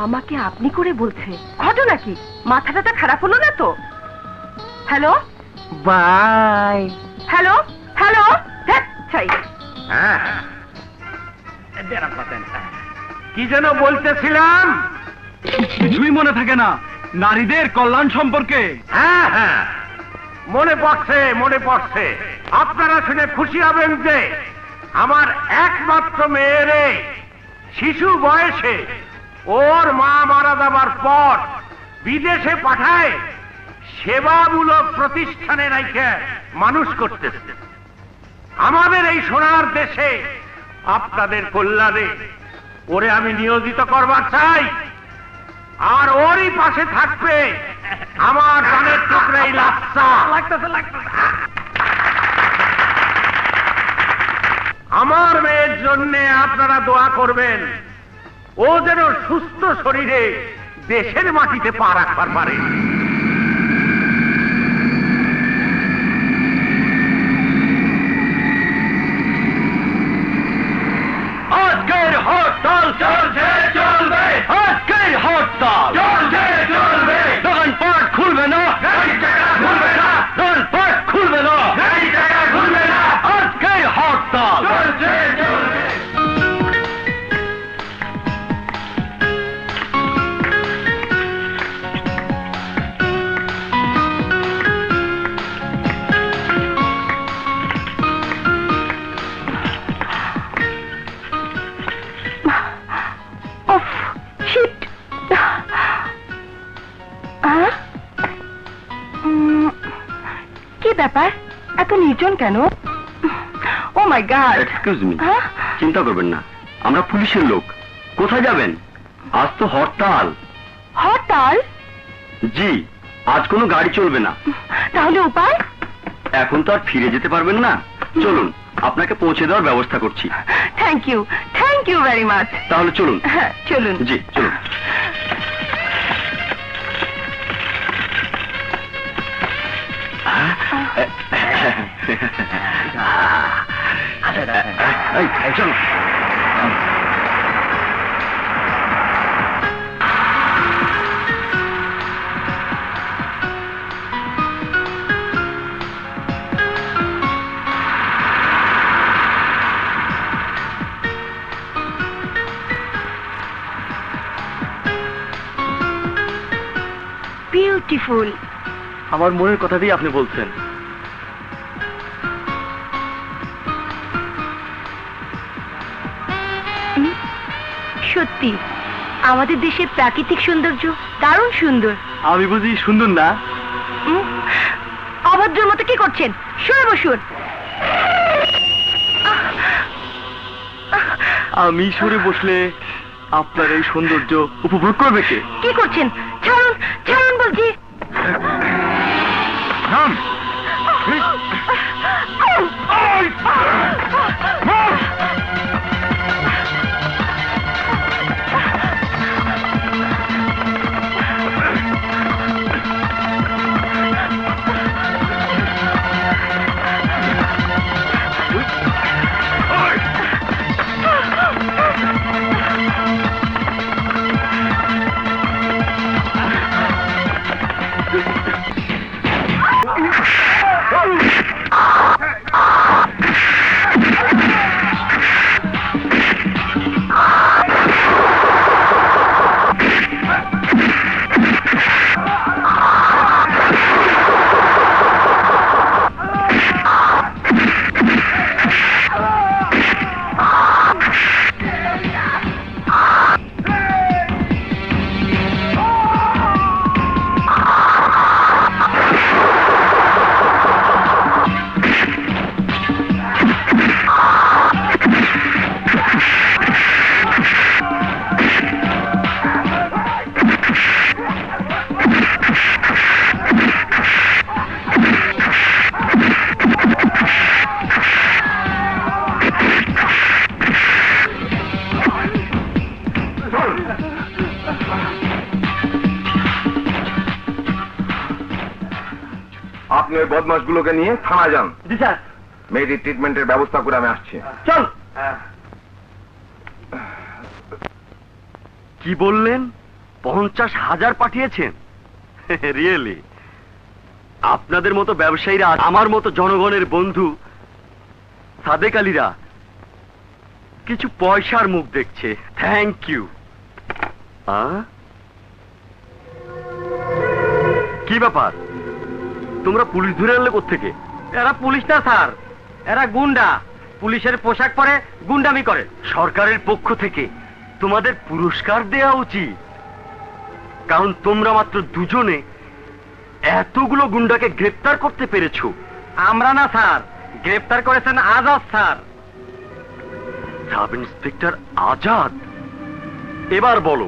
[SPEAKER 1] আমাকে আপনি করে বলছে, ঘটনা কি? মাথাটা খারাপ হলো না তো? Hello
[SPEAKER 4] bye.
[SPEAKER 1] হ্যালো হ্যালো, চাই।
[SPEAKER 4] হ্যাঁ, কি যেন বলতেছিলাম?
[SPEAKER 5] কিছুই মনে থাকে না, নারীদের কল্যাণ সম্পর্কে।
[SPEAKER 4] হ্যাঁ হ্যাঁ, মনে পড়ছে মনে পড়ছে। আপনারা শুনে খুশি হবেন যে আমার একমাত্র মেয়েরে শিশু বয়সে ওর মা মারা যাবার পর বিদেশে পাঠায় সেবামূলক প্রতিষ্ঠানে রাখে মানুষ করতেছে। আমাদের এই সোনার দেশে আপনাদের কল্যাণে ওরে আমি নিয়োজিত করবার চাই, আর ওরই পাশে থাকবে আমার প্রাণের টুকরাই লাচ্ছা। আমার মেয়ের জন্য আপনারা দোয়া করবেন, ও যেন সুস্থ শরীরে দেশের মাটিতে পা রাখবার পারে।
[SPEAKER 5] আজকের হরতাল চলছে চলবে, আজকের হরতাল চলছে চলবে। দোকানপাট খুলবে না, খুলবে না, দোকানপাট খুলবে না, খুলবে না। আজকের হরতাল চলছে চলবে।
[SPEAKER 1] কি ব্যাপার, এত নির্জন কেন? ও মাই গড!
[SPEAKER 5] এক্সকিউজ মি, চিন্তা করবেন না, আমরা পুলিশের লোক। কোথায় যাবেন? আজ তো হরতাল।
[SPEAKER 1] হরতাল?
[SPEAKER 5] জি, আজ কোনো গাড়ি চলবে না।
[SPEAKER 1] তাহলে উপায়?
[SPEAKER 5] এখন তো আর ফিরে যেতে পারবেন না, চলুন আপনাকে পৌঁছে দেওয়ার ব্যবস্থা করছি।
[SPEAKER 1] Thank you very much.
[SPEAKER 5] তাহলে চলুন।
[SPEAKER 1] হ্যাঁ চলুন।
[SPEAKER 5] জি চলুন। চলো।
[SPEAKER 1] বিউটিফুল।
[SPEAKER 5] আমার মনের কথাটাই আপনি বলছেন।
[SPEAKER 1] সত্যি আমাদের দেশের প্রাকৃতিক সৌন্দর্য দারুণ সুন্দর।
[SPEAKER 5] আমি বুঝি সুন্দর না?
[SPEAKER 1] অভদ্রের মতো কি করছেন? সরে বসুন।
[SPEAKER 5] আমি সরে বসলে আপনার এই সৌন্দর্য উপভোগ করবে কে?
[SPEAKER 1] কি করছেন? ছাড়ুন ছাড়ুন বলছি।
[SPEAKER 3] আপনি ওই বদমাশগুলোকে নিয়ে থানা যান।
[SPEAKER 5] জি স্যার।
[SPEAKER 3] মেয়েটির ট্রিটমেন্টের ব্যবস্থা করে আমি আসছি।
[SPEAKER 5] চল।
[SPEAKER 2] কি বললেন? 50,000 পাঠিয়েছেন? রিয়েলি? আপনাদের মতো ব্যবসায়ীরা আমার মতো জনগণের বন্ধু সাদেক আলীরা কিছু পয়সার মুখ দেখছে। Thank you. কি ব্যাপার, তোমরা পুলিশ ধরে আনলে কোত্থেকে?
[SPEAKER 5] এরা পুলিশ না স্যার, এরা গুন্ডা। পুলিশের পোশাক পরে গুন্ডামি করে।
[SPEAKER 2] সরকারের পক্ষ থেকে তোমাদের পুরস্কার দেওয়া উচিত, কারণ তোমরা মাত্র দুজনে এতগুলো গুন্ডাকে গ্রেফতার করতে পেরেছো।
[SPEAKER 5] আমরা না স্যার, গ্রেফতার করেছেন Azad sir.
[SPEAKER 2] Sub inspector Azad? এবার বলো,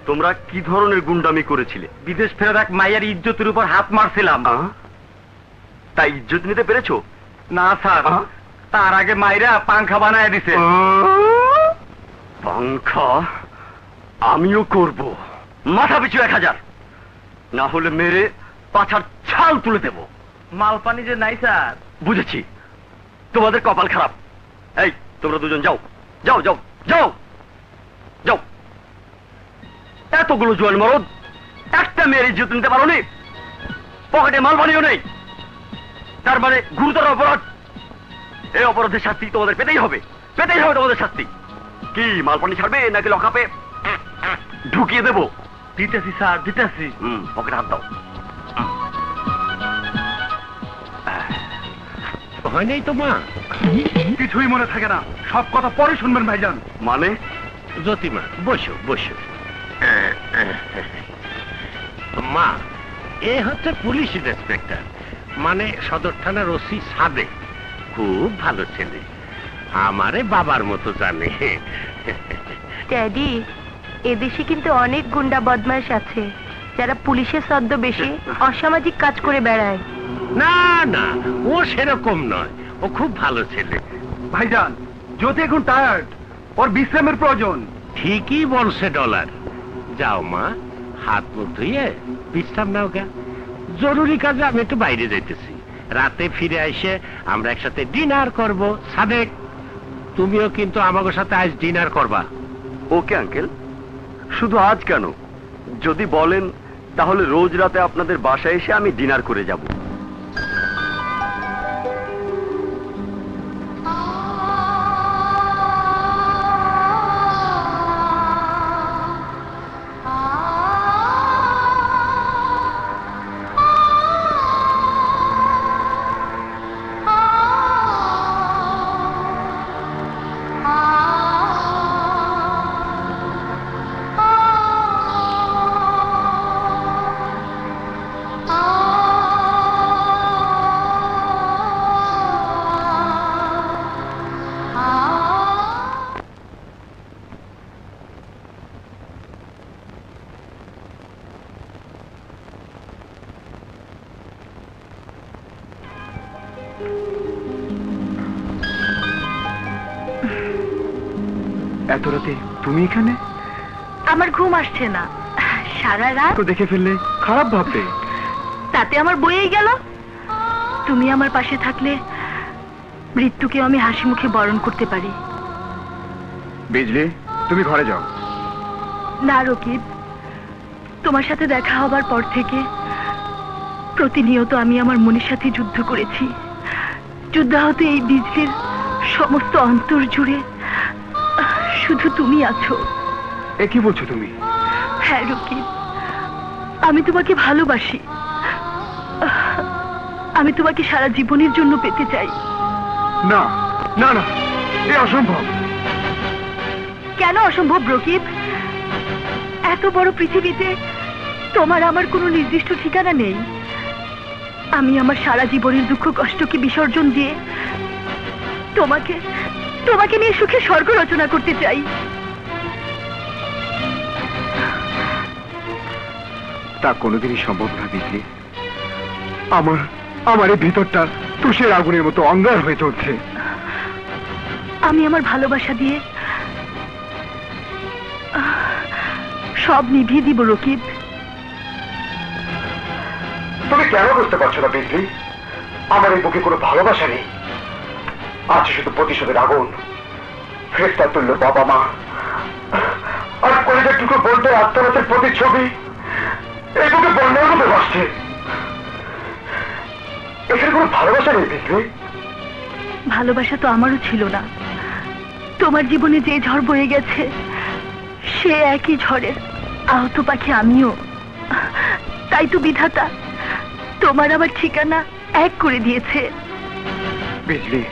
[SPEAKER 2] তোমরা কি ধরনের গুন্ডামি করেছিলে?
[SPEAKER 5] বিদেশ ফেরত এক মায়ের ইজ্জতের উপর হাত মারছিলাম।
[SPEAKER 2] তাই ইজ্জত নিতে পেরেছো?
[SPEAKER 5] না স্যার, তার আগে মাইরা পাংখা বানায় দিছে।
[SPEAKER 2] পাংখা আমিও করব, মাথা পিছু 1000, না হলে মেরে পাছার ছাল তুলে দেব।
[SPEAKER 5] মাল পানি যে নাই স্যার।
[SPEAKER 2] বুঝেছি, তোমাদের কপাল খারাপ। এই তোমরা দুজন যাও যাও যাও যাও যাও। এতগুলো জোয়ান মরদ একটা মেয়ের ইজ্জত নিতে পারো নি, পকেটে মাল পানিও নেই, তার মানে গুরুতর অপরাধ। এই অপরাধের শাস্তি তোমাদের পেতেই হবে, পেতেই হবে তোমাদের শাস্তি। কি মাল পানি ছাড়বে নাকি লকাপে ঢুকিয়ে দেবো?
[SPEAKER 5] দিতেছি স্যার, দিতেছি।
[SPEAKER 2] পকেটে হাত দাও।
[SPEAKER 4] হয় নাই তো মা?
[SPEAKER 3] কিছুই মনে থাকে না, সব কথা পরে শুনবেন ভাইজান।
[SPEAKER 2] মানে?
[SPEAKER 4] জ্যোতিমা বসো বসো। মা, এ হচ্ছে পুলিশ ইন্সপেক্টর, মানে সদর থানার ওসি সাদেক। খুব ভালো ছেলে, আমারে বাবার মতো জানে।
[SPEAKER 8] ড্যাডি, এদেশে কিন্তু অনেক গুন্ডা বদমাশ আছে যারা পুলিশের ছদ্মবেশে অসামাজিক কাজ করে বেড়ায়।
[SPEAKER 4] না না, ও সেরকম নয়, ও খুব ভালো ছেলে।
[SPEAKER 3] ভাইজান, জ্যোতি এখন টায়ার্ড, ওর বিশ্রামের প্রয়োজন।
[SPEAKER 4] ঠিকই বলছে ডলার। যাও মা, হাত মুখ ধুয়ে বিশ্রাম নাও গা। জরুরি কাজে আমি একটু বাইরে যাইতেছি, রাতে ফিরে এসে আমরা একসাথে ডিনার করব। সাদেক, তুমিও কিন্তু আমাকে সাথে আজ ডিনার করবা।
[SPEAKER 2] ওকে আঙ্কেল, শুধু আজ কেন, যদি বলেন তাহলে রোজ রাতে আপনাদের বাসায় এসে আমি ডিনার করে যাব। এত রাতে তুমি এখানে?
[SPEAKER 1] আমার ঘুম আসছে না, সারা রাত
[SPEAKER 2] তো দেখে ফেললে খারাপ ভাববে।
[SPEAKER 1] তাতে আমার বয়েই গেল। তুমি আমার পাশে থাকলে মৃত্যুকে আমি হাসি মুখে বরণ করতে পারি।
[SPEAKER 2] বিজলি, তুমি ঘরে যাও।
[SPEAKER 1] না রকিব, তোমার সাথে দেখা হবার পর থেকে প্রতিনিয়ত আমি আমার মনের সাথে যুদ্ধ করেছি। যুদ্ধাহত এই বিজলির সমস্ত অন্তর জুড়ে শুধু তুমি আছো।
[SPEAKER 2] এ কি বলছো তুমি?
[SPEAKER 1] হ্যাঁ রকিব, আমি তোমাকে ভালোবাসি। আমি তোমাকে সারা জীবনের জন্য পেতে চাই।
[SPEAKER 2] না না না, এ অসম্ভব।
[SPEAKER 1] কেন অসম্ভব রকিব? এত বড় পৃথিবীতে তোমার আমার কোনো নির্দিষ্ট ঠিকানা নেই। আমি আমার সারা জীবনের দুঃখ কষ্টকে বিসর্জন দিয়ে তোমাকে তোমাকে নিয়ে সুখে স্বর্গ রচনা করতে চাই।
[SPEAKER 2] তা কোনোদিনই সম্ভব না বিজলি। আমার এই ভিতরটা তুষের আগুনের মতো অঙ্গার হয়ে চলছে।
[SPEAKER 1] আমি আমার ভালোবাসা দিয়ে সব নিভিয়ে দিব রকিব।
[SPEAKER 2] তুমি কেন বুঝতে পারছো না বিজলি? আমার এই বুকে কোনো ভালোবাসা নেই, আছে শুধু প্রতিশোধের আগুন। ফেরেশতা তুল্য বাবা মা আর কলেজের টুকু বলতে আত্মরাতের প্রতিচ্ছবি এই বুকে বন্যার মতো ভাসছে। এখানে কোনো ভালোবাসা নেই বিজলি।
[SPEAKER 1] ভালোবাসা তো আমারও ছিল না। তোমার জীবনে যে ঝড় বয়ে গেছে সে একই ঝড়ের আহত পাখি আমিও। তাই তো বিধাতা তোমার আমার ঠিকানা এক করে দিয়েছে।
[SPEAKER 2] বিজলি,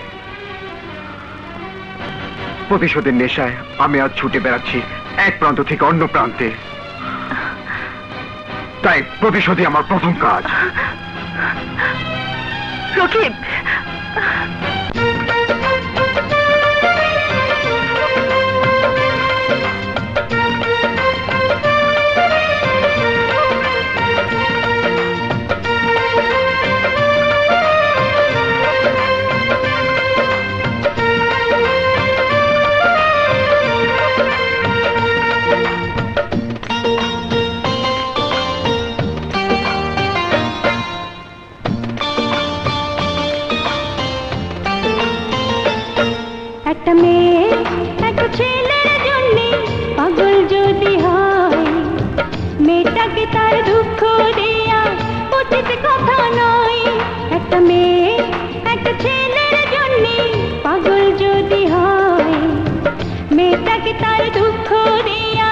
[SPEAKER 2] প্রতিশোধের নেশায় আমি আজ ছুটে বেড়াচ্ছি এক প্রান্ত থেকে অন্য প্রান্তে। তাই প্রতিশোধই আমার প্রথম কাজ।
[SPEAKER 1] রকিব,
[SPEAKER 7] একটা মেয়ে একটা ছেলের জন্য পাগল যদি হয়, মেয়েটাকে তার দুঃখ দেয়া উচিত কথা নয়। একটা মেয়ে একটা ছেলের জন্য পাগল যদি হয়, মেয়েটাকে তার দুঃখ দেয়া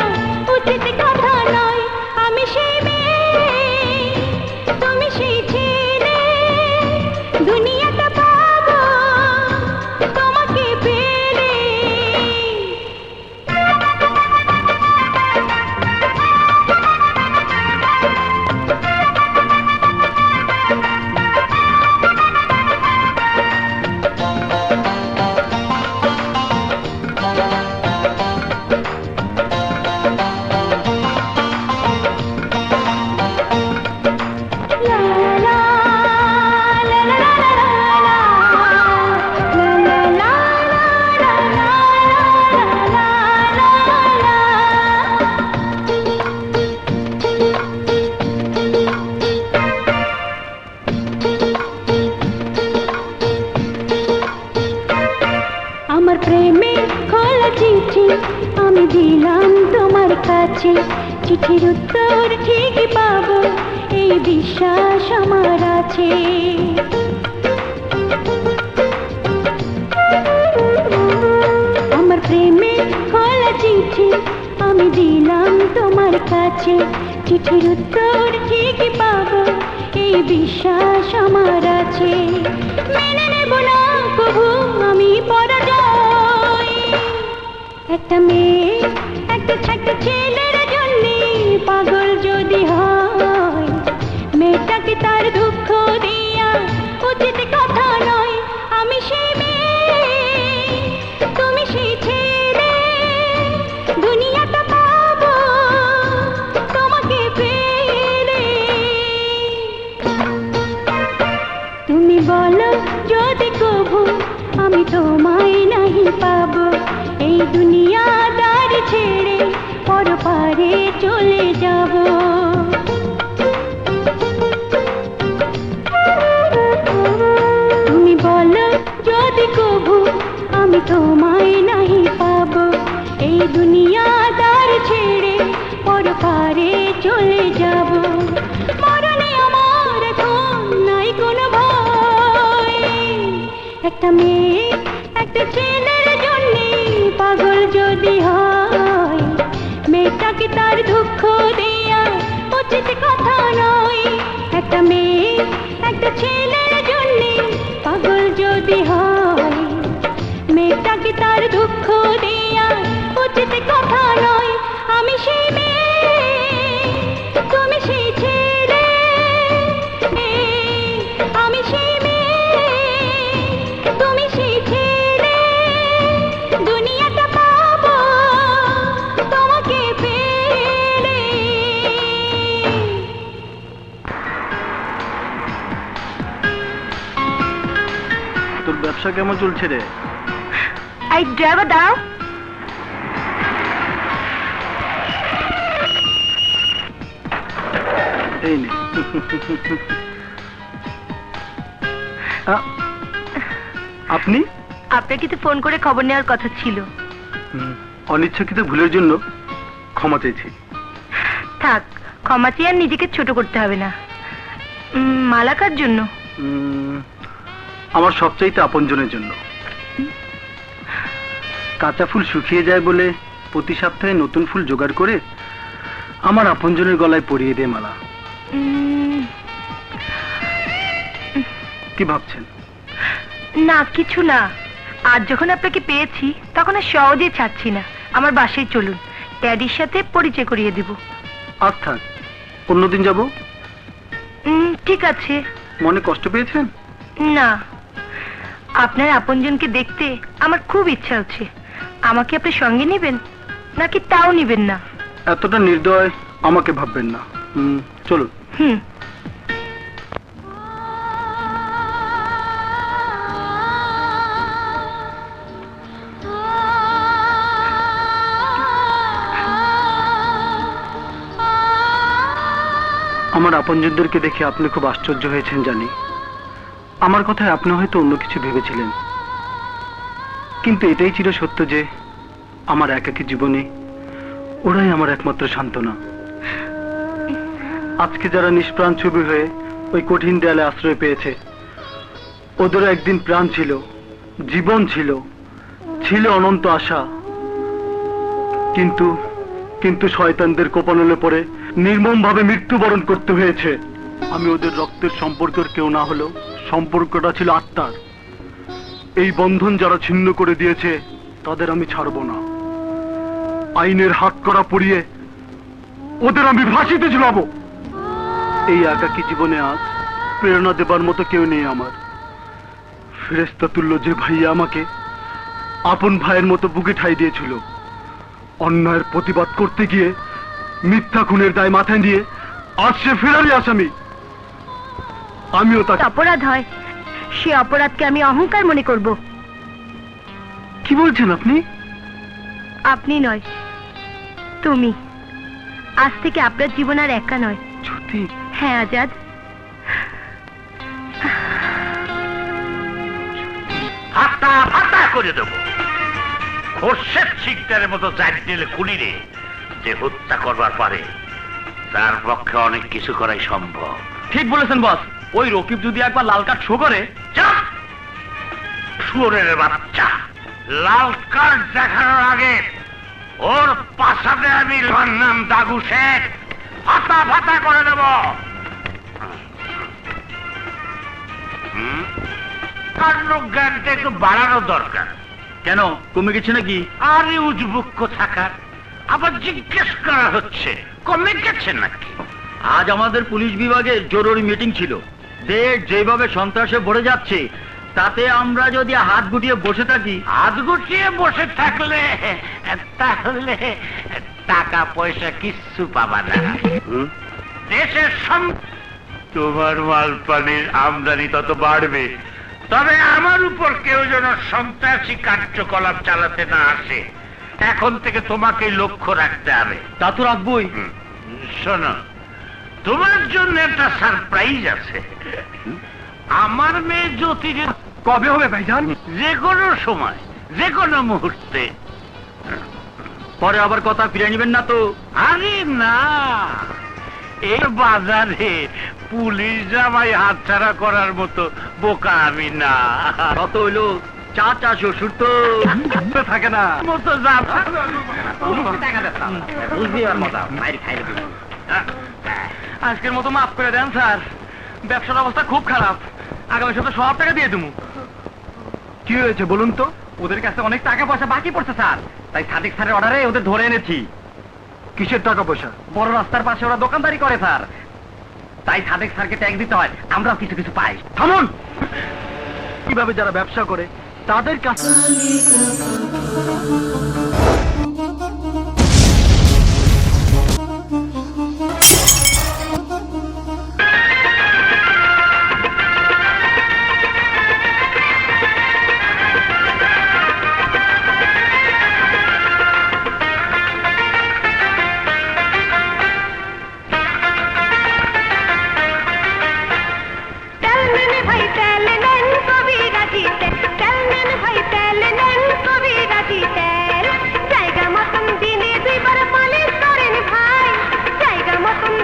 [SPEAKER 7] উচিত কথা নয়। আমি সেই মেয়ে, তুমি সেই ছেলে, দুনিয়াটা পাবো তোমাকে পেলে। আমার প্রেমের খোলা চিঠি আমি দিলাম তোমার কাছে, চিঠির উত্তর ঠিকই পাবো এই বিশ্বাস আমার আছে। আমার প্রেমের খোলা চিঠি আমি দিলাম তোমার কাছে, চিঠির উত্তর ঠিকই পাবো এই বিশ্বাস আমার আছে। মেনে নেব না কবু আমি পরাজয়। একটা মেয়ে একটা ছেলের জন্য পাগল যদি হয়, মেয়েটাকে তার দুঃখ দিয়া উচিত কথা নয়। আমি সেই মেয়ে, তুমি সেই ছেলে, দুনিয়াটা পাবো তোমাকে পেলে। তুমি বলো যদি কবু আমি তোমায় নাহি পাবো, এই দুনিয়াদার ছেড়ে পরপারে চলে যাব। তুমি বলো যদি কবু আমি তোমায় নাহি পাবো, এই দুনিয়াদার ছেড়ে পরপারে চলে যাব। মরণে আমার এখন নাই কোনো ভয়। একটা মেয়ে একটা ছেলের জন্য পাগল যদি হয়, মেয়েটাকে তার দুঃখ দেয়া উচিত কথা নয়। একটা মেয়ে একটা ছেলের জন্য পাগল যদি হয়, মেয়েটাকে তার দুঃখ দেয়া উচিত কথা নয়। আমি সেই মেয়ে, তুমি সেই ছেলে, আমি সেই মেয়ে, তুমি সেই ছেলে, দুনিয়াটা পাবো তোমাকে পেলে।
[SPEAKER 5] তোর ব্যবসা কেমন চলছে রে?
[SPEAKER 1] এই ড্রাইভার দাও।
[SPEAKER 5] এই নে। আপনি?
[SPEAKER 8] আপনাকে তো ফোন করে খবর নেওয়ার কথা ছিল।
[SPEAKER 5] অনিচ্ছাকৃত ভুলের জন্য ক্ষমা চাইছি।
[SPEAKER 8] থাক, ক্ষমা চেয়ে আর নিজেকে ছোট করতে হবে না। মালাকার জন্য?
[SPEAKER 5] আমার সবচাইতে আপনজনের জন্য। কাঁচা ফুল শুকিয়ে যায় বলে প্রতি সপ্তাহে নতুন ফুল জোগাড় করে আমার আপনজনের গলায় পরিয়ে দে মালা। কি ভাবছেন?
[SPEAKER 8] না, কিছু না। আজ যখন আপনাকে পেয়েছি তখন আর সহজে ছাড়ছি না। আমার বাসায় চলুন, ড্যাডির সাথে পরিচয় করিয়ে দিব।
[SPEAKER 5] আজ থাক, অন্যদিন যাব।
[SPEAKER 8] ঠিক আছে।
[SPEAKER 5] মনে কষ্ট পেয়েছেন?
[SPEAKER 8] না, আপনার আপনজনকে দেখতে আমার খুব ইচ্ছা হচ্ছে। আমাকে আপনি সঙ্গে নেবেন নাকি তাও নেবেন না?
[SPEAKER 5] এতটা নির্দয় আমাকে ভাববেন না। চলুন। আমার আপনজনদেরকে দেখে আপনি খুব আশ্চর্য হয়েছেন জানি। আমার কথায় আপনি হয়তো অন্য কিছু ভেবেছিলেন, কিন্তু এটাই চির সত্য যে আমার একাকী জীবনে ওরাই আমার একমাত্র সান্ত্বনা। আজকে যারা নিষ্প্রাণ ছবি হয়ে ওই কঠিন দেয়ালে আশ্রয় পেয়েছে, ওদেরও একদিন প্রাণ ছিল, জীবন ছিল, ছিল অনন্ত আশা। কিন্তু কিন্তু শয়তানদের কোপানলে পড়ে নির্মমভাবে মৃত্যুবরণ করতে হয়েছে। আমি ওদের রক্তের সম্পর্কের কেউ না হলেও সম্পর্কটা ছিল আত্মার। এই বন্ধন যারা ছিন্ন করে দিয়েছে তাদের আমি ছাড়ব না। আইনের হাত করা পড়িয়ে ওদের আমি ফাঁসিতে ঝুলাবো। এই একাকী জীবনে আজ প্রেরণা দেবার মতো কেউ নেই আমার। ফেরেশতা তুল্য যে ভাইয়া আমাকে আপন ভাইয়ের মতো বুকে ঠাই দিয়েছিল, অন্যায়ের প্রতিবাদ করতে গিয়ে মিথ্যা খুনের দায় মাথায় দিয়ে আজ সে ফেরারি আসামি। আমিও তাকে
[SPEAKER 8] অপরাধ হয়, সে অপরাধকে আমি অহংকার মনে করব।
[SPEAKER 5] কি বলছেন আপনি?
[SPEAKER 8] আপনি নয়, তুমি। আজ থেকে আপনার জীবন আর একা নয়।
[SPEAKER 5] সত্যি?
[SPEAKER 8] হ্যাঁ আজাদ।
[SPEAKER 4] হাতা ফাতা করে দেবো। খোরশেদ শিকদারের মতো জানি দিলে খুলিরে যে হত্যা করবার পারে, তার পক্ষে অনেক কিছু করাই সম্ভব।
[SPEAKER 5] ঠিক বলেছেন বস। ওই রকিব যদি একবার লাল কার্ড শো করে।
[SPEAKER 4] চাপ! শুয়োরের বাচ্চা, লাল কার্ড দেখানোর আগে ওর পাশাতে আমি নাম দাগু শেখ ফাতা ফাতা করে দেব। জ্ঞানটা একটু বাড়ানো দরকার।
[SPEAKER 5] কেন, কমে গেছে নাকি?
[SPEAKER 4] আরে উজবুক্ষ থাকার, আবার জিজ্ঞেস করা হচ্ছে কমে গেছে নাকি?
[SPEAKER 5] আজ আমাদের পুলিশ বিভাগে জরুরি মিটিং ছিল। দেশ যেভাবে সন্ত্রাসে ভরে যাচ্ছে, তাতে আমরা যদি হাত গুটিয়ে বসে থাকি।
[SPEAKER 4] হাত গুটিয়ে বসে থাকলে তাহলে টাকা পয়সা কিচ্ছু পাবা না। দেশের তোমার মাল পানির আমদানি তত বাড়বে, তবে আমার উপর কেউ যেন সন্ত্রাসী কার্যকলাপ চালাতে না আসে, এখন থেকে তোমাকে লক্ষ্য রাখতে হবে।
[SPEAKER 5] তা তো রাখবই।
[SPEAKER 4] শোনো, তোমার জন্য একটা সারপ্রাইজ আছে। আমার মেয়ে জ্যোতি
[SPEAKER 5] কবে হবে ভাইজান?
[SPEAKER 4] যে কোনো সময়, যে কোনো মুহূর্তে।
[SPEAKER 5] পরে আবার কথা ফিরে নিবেন না তো?
[SPEAKER 4] আরে না, এর বাজারে পুলিশ জামাই হাতছাড়া করার মতো বোকা আমি না।
[SPEAKER 5] কত হইলো? চাচা শ্বশুর তো থাকে না
[SPEAKER 4] মতো
[SPEAKER 5] আজকের মতো মাফ করে দেন স্যার। ব্যবসার অবস্থা খুব খারাপ। আগামী সপ্তাহে সব টাকা দিয়ে দেবো। কি হয়েছে বলুন তো? ওদের কাছে অনেক টাকা পয়সা বাকি পড়ছে স্যার, তাই সাদিক স্যারের অর্ডারে ওদের ধরে এনেছি। কিসের টাকা পয়সা? বড় রাস্তার পাশে ওরা দোকানদারি করে স্যার, তাই সাদিক স্যারকে ট্যাক্স দিতে হয়, আমরাও কিছু কিছু পাই। থামুন! কিভাবে যারা ব্যবসা করে তাদের কাছে
[SPEAKER 7] ভাই তেল নেন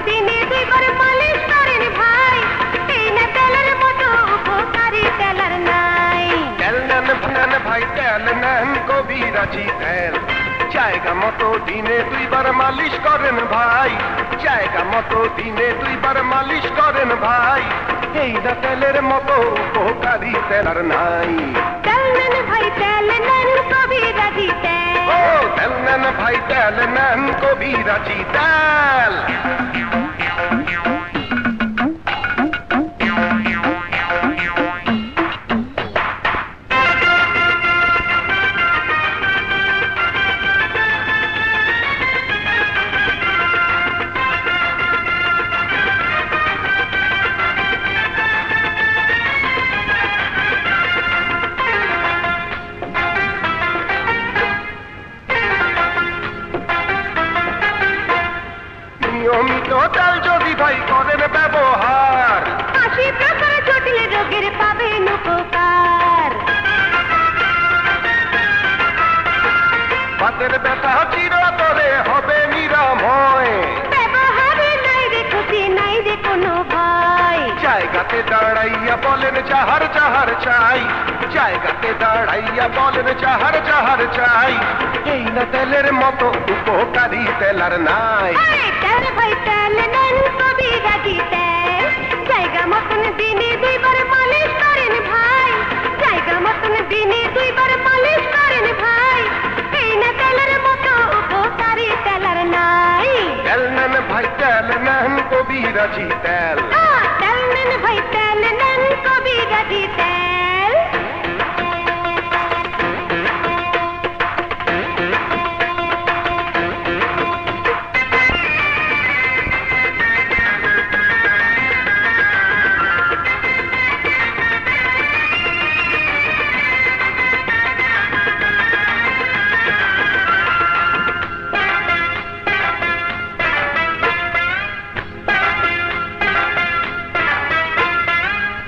[SPEAKER 8] দিনে দুইবার মালিশ করেন ভাই এই না তেলের মতো উপকারী তেলার নাই
[SPEAKER 6] তেল নেন ভাই তেল নেন কবিরাজি তেল জায়গা মতো দিনে দুইবার মালিশ করেন ভাই জায়গা মতো দিনে দুইবার মালিশ করেন ভাই এই না তেলের মতো উপকারী তেল আর নাই
[SPEAKER 8] তেল নেন ভাই তেল নেন কবিরাজি তেল
[SPEAKER 6] ও তেল নেন ভাই তেল নেন কবিরাজি তেল নিয়মিত তেল যদি ভাই করেন ব্যবহার
[SPEAKER 8] 80 প্রকার জটিল রোগের পাবেন উপকার
[SPEAKER 6] বাতের ব্যথা চিরতরে হবে নিরাময়
[SPEAKER 8] ব্যবহারে নাই রে ক্ষতি নাই রে কোনো ভয়
[SPEAKER 6] জায়গাতে দাঁড়াইয়া বলেন যাহার যাহার চাই জায়গাতে দাঁড়াইয়া বলেন যাহার যাহার চাই এই না তেলের মতো উপকারী তেল আর নাই
[SPEAKER 8] তেল ভাই তেল নেন কবিরাজি তেল জায়গা মতন দিনে দুইবার মালিশ করেন ভাই জায়গা মতন দিনে দুইবার মালিশ করেন ভাই এই না তেলের মতো উপকারী তেল আর নাই
[SPEAKER 6] তেল নেন ভাই তেল নেন কবিরাজি তেল
[SPEAKER 8] তেল নেন ভাই তেল নেন কবিরাজি তেল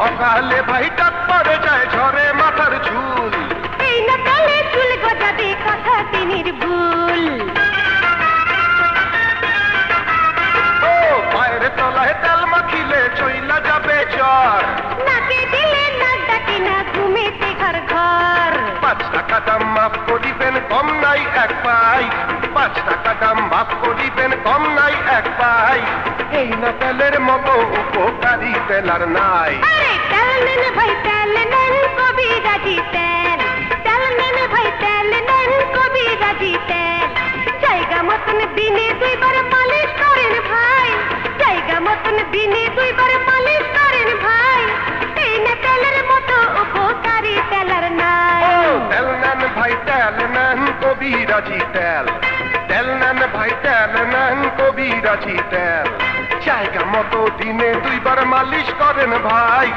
[SPEAKER 6] অকালে ভাই টাক পড়ে যায় ঝরে মাথার চুল
[SPEAKER 8] এই না তেলে চুল গজাবে কথা তিনির ভুল
[SPEAKER 6] ও পায়ের তলায় তেল মাখিলে চইলা যাবে জ্বর
[SPEAKER 8] নাকে দিলে না ডাকে না ঘুমেতে ঘর ঘর
[SPEAKER 6] 5 টাকা দাম মাফ করিবেন কম নাই এক পাই 5 টাকা দাম মাফ করিবেন কম নাই এক পাই এই না তেলের মতো উপকারী তেল আর নাই
[SPEAKER 8] আরে তেল নেন ভাই তেল নেন কবিরাজি তেল তেল নেন ভাই তেল নেন কবিরাজি তেল জায়গা মতন দিনে দুইবার মালিশ করেন ভাই জায়গা মতন দিনে দুইবার মালিশ করেন ভাই এই না তেলের মতো উপকারী তেল আর নাই
[SPEAKER 6] তেল নেন ভাই তেল নেন কবিরাজি তেল তেল নেন ভাই তেল নেন কবিরাজি তেল জায়গা মতো দিনে দুইবার মালিশ করেন ভাই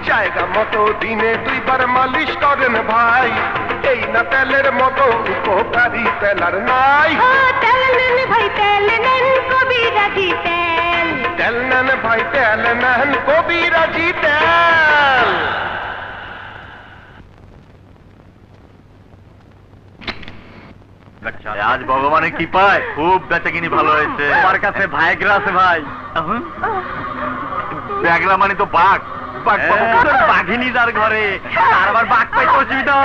[SPEAKER 6] জায়গা মতো দিনে দুইবার মালিশ করেন ভাই এই না তেলের মতো উপকারী তেল আর নাই
[SPEAKER 8] তেল নেন ভাই তেল নেন কবিরাজি তেল
[SPEAKER 6] তেল নেন ভাই তেল নেন কবিরাজি তেল
[SPEAKER 5] আজ ভগবানের কি পায় খুব বেচাকিনি ভালো হয়েছে আমার কাছে ভাইগ্রা আছে ভাই ব্যাগরা মানে তো বাঘ বাঘিনী যার ঘরে আর আবার বাঘ পাইতে অসুবিধা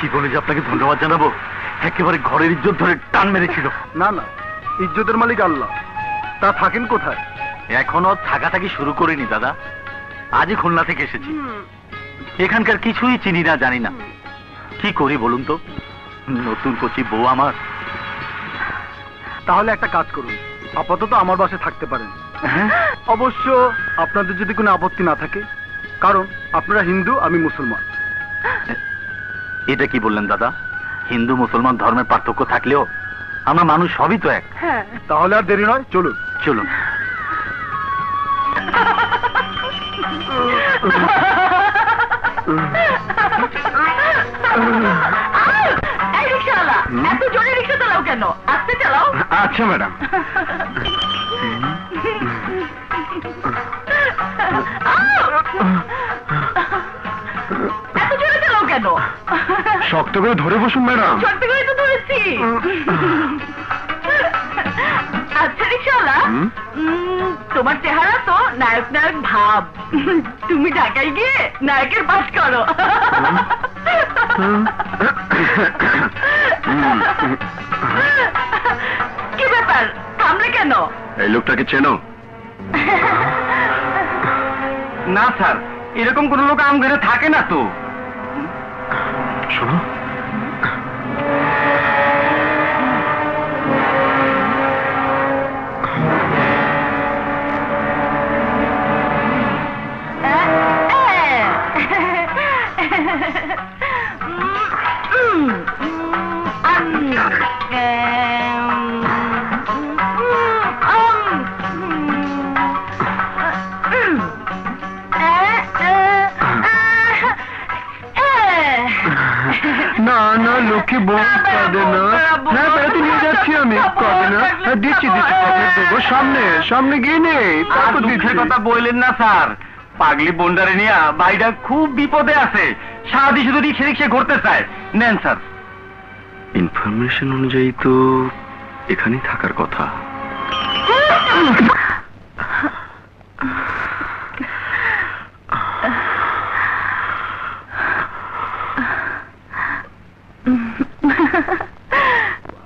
[SPEAKER 5] কি বলে যে আপনাকে ধন্যবাদ জানাবো একেবারে ঘরের ইজ্জত ধরে টান মেরেছিল
[SPEAKER 2] না না, ইজ্জতের মালিক আল্লাহ। তা থাকেন কোথায়?
[SPEAKER 5] এখনো থাকাটাকি শুরু করিনি দাদা, আজই খুলনা থেকে এসেছি। এখানকার কিছুই চিনি না, জানি না। কি করি বলুন তো, নতুন কচি বউ আমার।
[SPEAKER 2] তাহলে একটা কাজ করুন, আপাতত আমার বাসায় থাকতে পারেন। অবশ্য আপনাদের যদি কোনো আপত্তি না থাকে, কারণ আপনারা হিন্দু, আমি মুসলমান।
[SPEAKER 5] এটা কি বললেন দাদা? হিন্দু মুসলমান ধর্মের পার্থক্য থাকলেও আমরা মানুষ সবই তো এক।
[SPEAKER 1] হ্যাঁ,
[SPEAKER 3] তাহলে আর দেরি নয়, চলুন।
[SPEAKER 5] চলুন।
[SPEAKER 1] এই রিকশাওয়ালা, এত জোরে রিকশা চালাও কেন? আস্তে চালাও।
[SPEAKER 2] আচ্ছা ম্যাডাম।
[SPEAKER 1] এত জোরে চালাও কেন?
[SPEAKER 2] শক্ত করে ধরে বসুন ম্যাডাম।
[SPEAKER 1] শক্ত করে তো ধরেছি। আচ্ছা রিকশাওয়ালা, তোমার চেহারা তো নায়ক নায়ক ভাব। তুমি ঢাকায় গিয়ে নায়কের পাঠ করো। কি ব্যাপার, থামলে কেন?
[SPEAKER 2] এই লোকটাকে চেনো?
[SPEAKER 5] না স্যার, এরকম কোন লোক আমঘরে থাকে না তো।
[SPEAKER 2] শোনো, না না লক্ষ্মী বউ কাঁদে না। হ্যাঁ বেড়াতে নিয়ে যাচ্ছি আমি, কাঁদে না। হ্যাঁ দিচ্ছি দিচ্ছি, চকলেট দেবো। সামনে সামনে গিয়ে নে।
[SPEAKER 5] আর দুঃখের কথা বললেন না স্যার, পাগলি বন্ডারে নিয়ে ভাইটা খুব বিপদে আছে। সারাদিন শুধু রিক্সা রিক্সা ঘুরতে চায়। নেন স্যার।
[SPEAKER 2] ইনফরমেশন অনুযায়ী তো এখানেই থাকার কথা।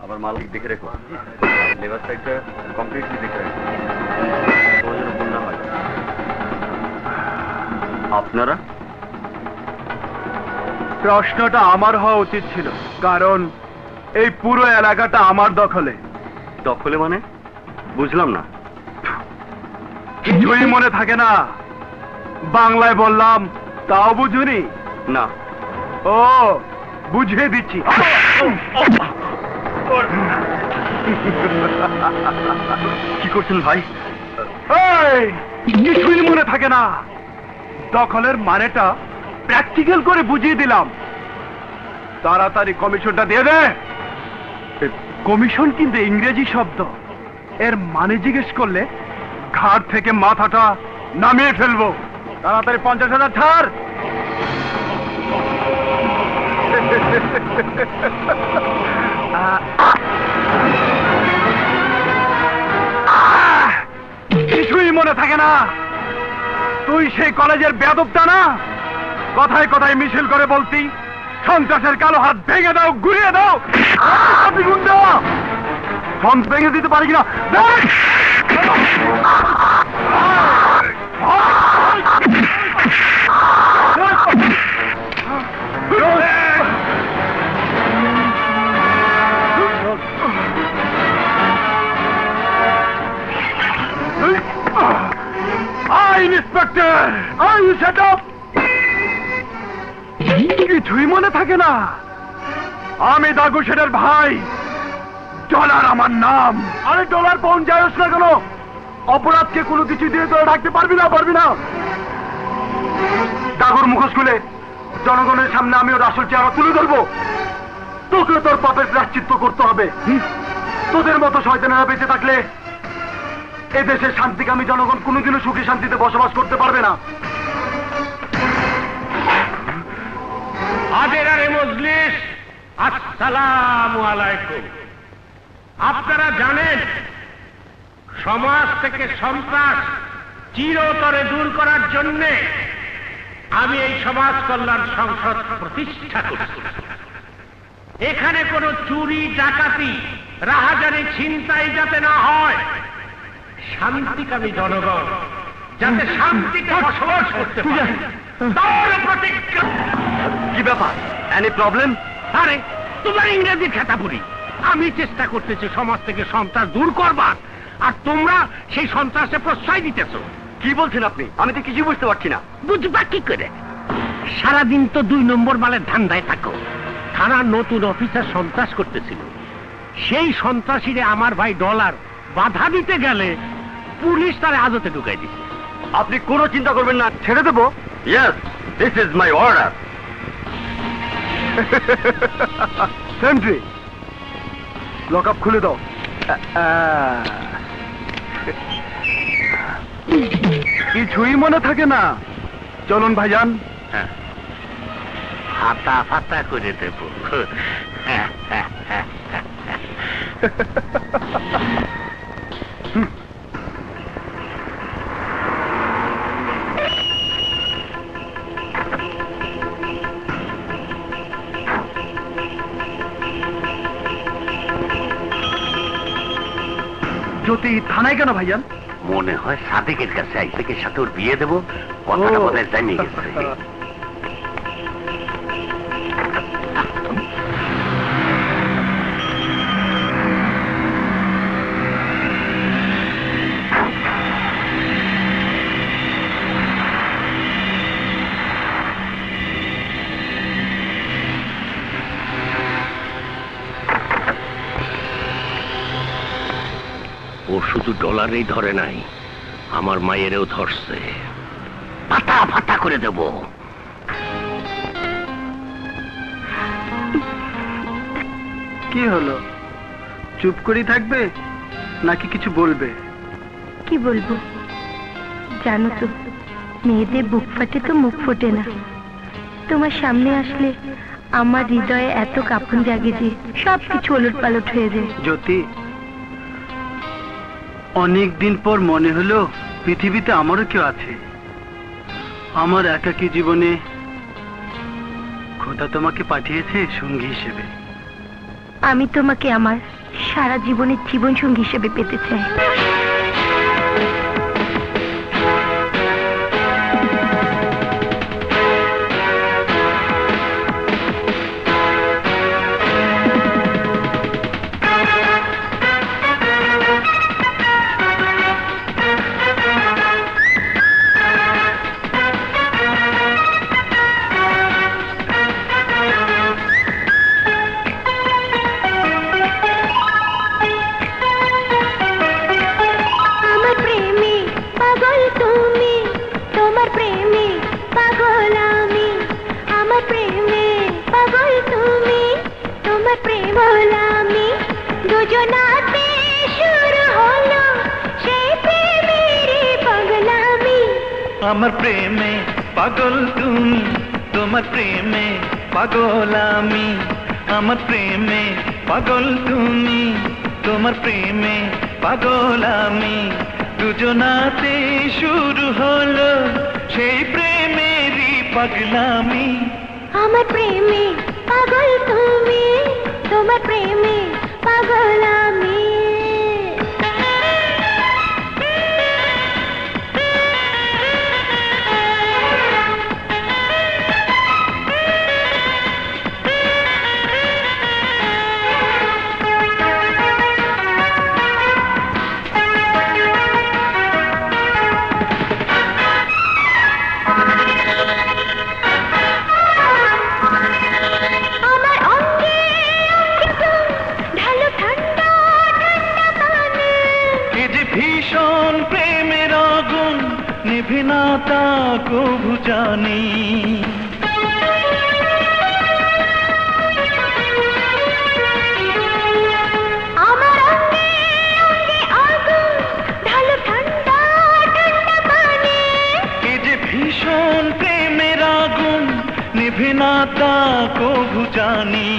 [SPEAKER 5] আবার মালিক দেখে রেখো, লেবার সাইডটা কমপ্লিটলি দেখে রেখো, কোনো যেন ভুল না হয়। আপনারা?
[SPEAKER 3] প্রশ্নটা আমার হওয়া উচিত ছিল, কারণ এই পুরো এলাকাটা আমার দখলে।
[SPEAKER 5] দখলে মানে বুঝলাম না।
[SPEAKER 3] কিছুই মনে থাকে না? বাংলায় বললাম তাও বুঝুনি?
[SPEAKER 5] না।
[SPEAKER 3] ও, বুঝিয়ে দিচ্ছি।
[SPEAKER 5] কি করছেন ভাই?
[SPEAKER 3] এই, কিছুই মনে থাকে না? দখলের মানেটা প্র্যাকটিক্যাল করে বুঝিয়ে দিলাম। তাড়াতাড়ি কমিশনটা দিয়ে দে। কমিশন কিন্তু ইংরেজি শব্দ, এর মানে জিজ্ঞেস করলে ঘাট থেকে মাথাটা নামিয়ে ফেলবো। তাড়াতাড়ি 50,000 ছাড়। কিছুই মনে থাকে না? তুই সেই কলেজের বেয়াদবটা না? কথায় কথায় মিছিল করে বলতি সন্ত্রাসের কালো হাত ভেঙে দাও, ঘুরিয়ে দাও, সন্ত্রাস ভেঙে দিতে পারি কিনা দেখ। ইন্সপেক্টর, কিছুই মনে থাকে না? আমি দাগু শেঠের ভাই, ডলার আমার নাম। আরে ডলার পাউন্ড যাই হোক না কেন, অপরাধকে কোনো কিছু দিয়ে তোরা ডাকতে পারবি না, পারবি না। দাগুর মুখোশ খুলে জনগণের সামনে আমি ওর আসল চেহারা তুলে ধরবো। তোকে তোর পাপের প্রায়শ্চিত্ত করতে হবে। তোদের মতো শয়তানেরা বেঁচে থাকলে এদেশের শান্তিকামী জনগণ কোনোদিনও সুখী শান্তিতে বসবাস করতে পারবে না।
[SPEAKER 4] হাজেরারে মজলিস, আসসালামু আলাইকুম। আপনারা জানেন সমাজ থেকে সন্ত্রাস চিরতরে দূর করার জন্য আমি এই সমাজ কল্যাণ সংসদ প্রতিষ্ঠা করছি। এখানে কোনো চুরি ডাকাতি রাহাজানি ছিনতাই যাতে না হয়, শান্তিকামী জনগণ যাতে শান্তিতে বসবাস করতে পারে তার প্রতিজ্ঞা।
[SPEAKER 5] কি ব্যাপার? Any problem?
[SPEAKER 4] আরে তোমার ইংরেজি খেতাপুরি। আমি চেষ্টা করতেছি সমাজ থেকে সন্ত্রাস দূর করবার, আর তোমরা সেই সন্ত্রাসে প্রশ্রয় দিতেছ।
[SPEAKER 5] কি বলছেন আপনি? আমি তো কিছু বুঝতে পারছি না।
[SPEAKER 4] বুঝবা কি করে? সারাদিন তো 2 নম্বর মালের ধান্দায় থাকো। থানার নতুন অফিসার সন্ত্রাস করতেছিল, সেই সন্ত্রাসীরে আমার ভাই ডলার বাধা দিতে গেলে পুলিশ তার হাজতে ঢুকাই দিছে।
[SPEAKER 5] আপনি কোনো চিন্তা করবেন না, ছেড়ে দেবো। Yes, this is my order.
[SPEAKER 2] Sentry, lock up খুলে দাও। কিছুই মনে থাকে না। চলুন ভাইজান।
[SPEAKER 4] হ্যাঁ, হাতা ফাতা করে দেব।
[SPEAKER 2] জ্যোতি থানায় কেন ভাইজান?
[SPEAKER 4] মনে হয় সাদেকের কাছে আইসেকের সাথে ওর বিয়ে দেবো, কথাটা
[SPEAKER 2] ও।
[SPEAKER 4] বোধহয় জানিয়ে গেছে। ও শুধু ডলারেই ধরে নাই, আমার মায়েরও ধরছে। ফাটা ফাটা করে দেব।
[SPEAKER 2] কি হলো, চুপ করেই থাকবে নাকি কিছু বলবে?
[SPEAKER 7] কি বলবো, জানো তো মেয়েদের বুক ফাটে তো মুখ ফোটে না। তোমার সামনে আসলে আমার হৃদয়ে এত কাঁপন জাগে যে সব কিছু ওলট পালট হয়ে যায়।
[SPEAKER 2] জ্যোতি, অনেক দিন পর মনে হলো পৃথিবীতে আমারও কেউ আছে। আমার একাকী জীবনে খোদা তোমাকে পাঠিয়েছে সঙ্গী হিসেবে।
[SPEAKER 7] আমি তোমাকে আমার সারা জীবনের জীবন সঙ্গী হিসেবে পেতে চাই।
[SPEAKER 9] আমার প্রেমে পাগল তুমি, তোমার প্রেমে পাগল আমি। আমার প্রেমে পাগল তুমি, তোমার প্রেমে পাগল আমি। দুজনাতে শুরু হলো সেই প্রেমেরই পাগলামি।
[SPEAKER 7] আমার প্রেমে পাগল তুমি, তোমার প্রেমে পাগল আমি।
[SPEAKER 9] ভীষণ প্রেমের আগুন নিভে না তা কবু জানি।
[SPEAKER 7] আমার অঙ্গে অঙ্গে আগুন ঢালো ঠান্ডা ঠান্ডা পানি।
[SPEAKER 9] এ যে ভীষণ প্রেমের আগুন নিভে না তা কবু জানি।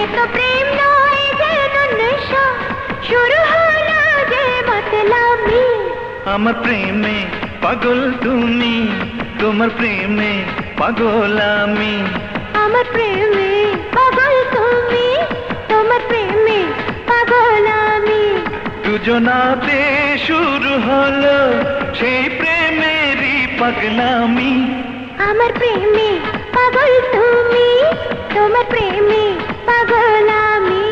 [SPEAKER 7] এ তো প্রেম নয় যেন নেশা, শুরু হলো যে মাতলামি।
[SPEAKER 9] আমার প্রেমে পাগল তুমি, তোমার প্রেমে পাগল আমি।
[SPEAKER 7] আমার প্রেমে পাগল তুমি, তোমার প্রেমে পাগল আমি।
[SPEAKER 9] দুজনাতে শুরু হলো সেই প্রেমেরই পাগলামি।
[SPEAKER 7] আমার প্রেমে পাগল তুমি, তোমার প্রেমে পাগল আমি।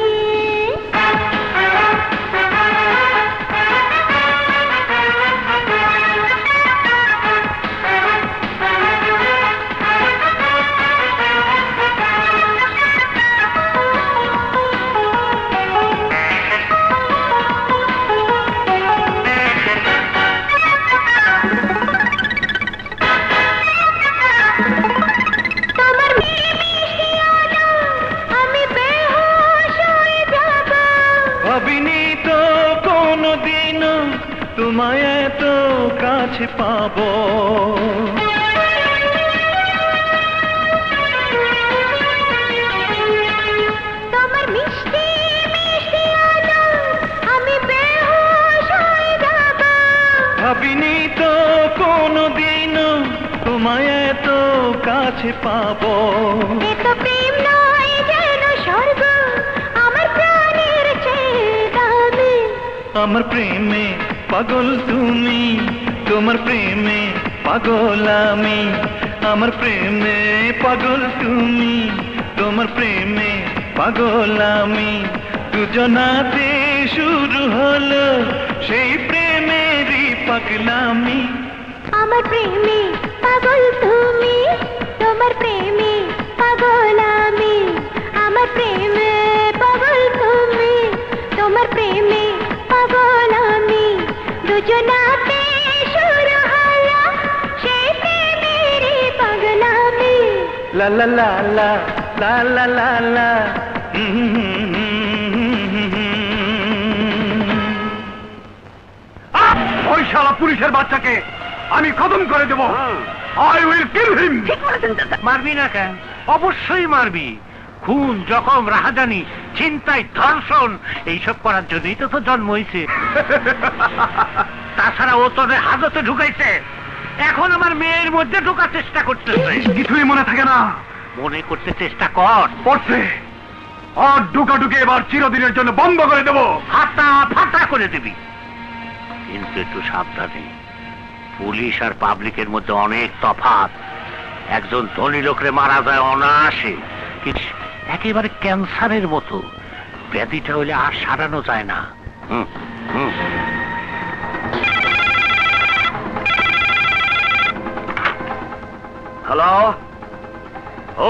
[SPEAKER 9] তোমায় এত কাছে পাবো।
[SPEAKER 8] তোমার মিষ্টি মিষ্টি আলো আমি বেহুশ হয়ে যাব।
[SPEAKER 9] ভাবিনি তো কোনোদিনও তোমায় এত কাছে পাবো।
[SPEAKER 8] এ তো প্রেম নয় যেন স্বর্গ, আমার প্রাণের চেয়ে দামি।
[SPEAKER 9] আমার প্রেমে পাগল তুমি, তোমার প্রেমে পাগল আমি। আমার প্রেমে পাগল তুমি, তোমার প্রেমে পাগল আমি। দুজনাতে শুরু হলো সেই প্রেমেরই পাগলামি।
[SPEAKER 8] আমার প্রেমে পাগল তুমি, তোমার প্রেমে পাগল আমি। আমার প্রেমে পাগল তুমি, তোমার প্রেমে পাগল আমি। দুজনাতে শুরু হলো সেই প্রেমেরই পাগলামি।
[SPEAKER 9] লা লা লা লা লা লা লা লা।
[SPEAKER 3] ওই শালা পুলিশের বাচ্চাকে আমি খতম করে দেব। আই উইল কিল হিম।
[SPEAKER 4] মারবি না কেন? অবশ্যই মারবি। খুন, জখম, রাহাজানি, ছিনতাই, ধর্ষণ এইসব করার জন্যই তো জন্ম হয়েছে। তাছাড়া ও তোদের হাজতে ঢুকাইছে, এখন আমার মেয়ের মধ্যে ঢোকার চেষ্টা করতেছে।
[SPEAKER 3] কিছুই মনে থাকে না।
[SPEAKER 4] মনে করতে চেষ্টা কর।
[SPEAKER 3] পড়ছে আর ঢুকে এবার চিরদিনের জন্য বন্ধ করে দেব।
[SPEAKER 4] ফাটা ফাটা করে দিবি, কিন্তু একটু সাবধানে। পুলিশ আর পাবলিকের মধ্যে অনেক তফাৎ। একজন ধনী লোকরে মারা যায় অনায়াসে, কিন্তু একেবারে ক্যান্সারের মতো ব্যাধিটা হইলে আর সারানো যায় না। হুম হুম।
[SPEAKER 5] হ্যালো,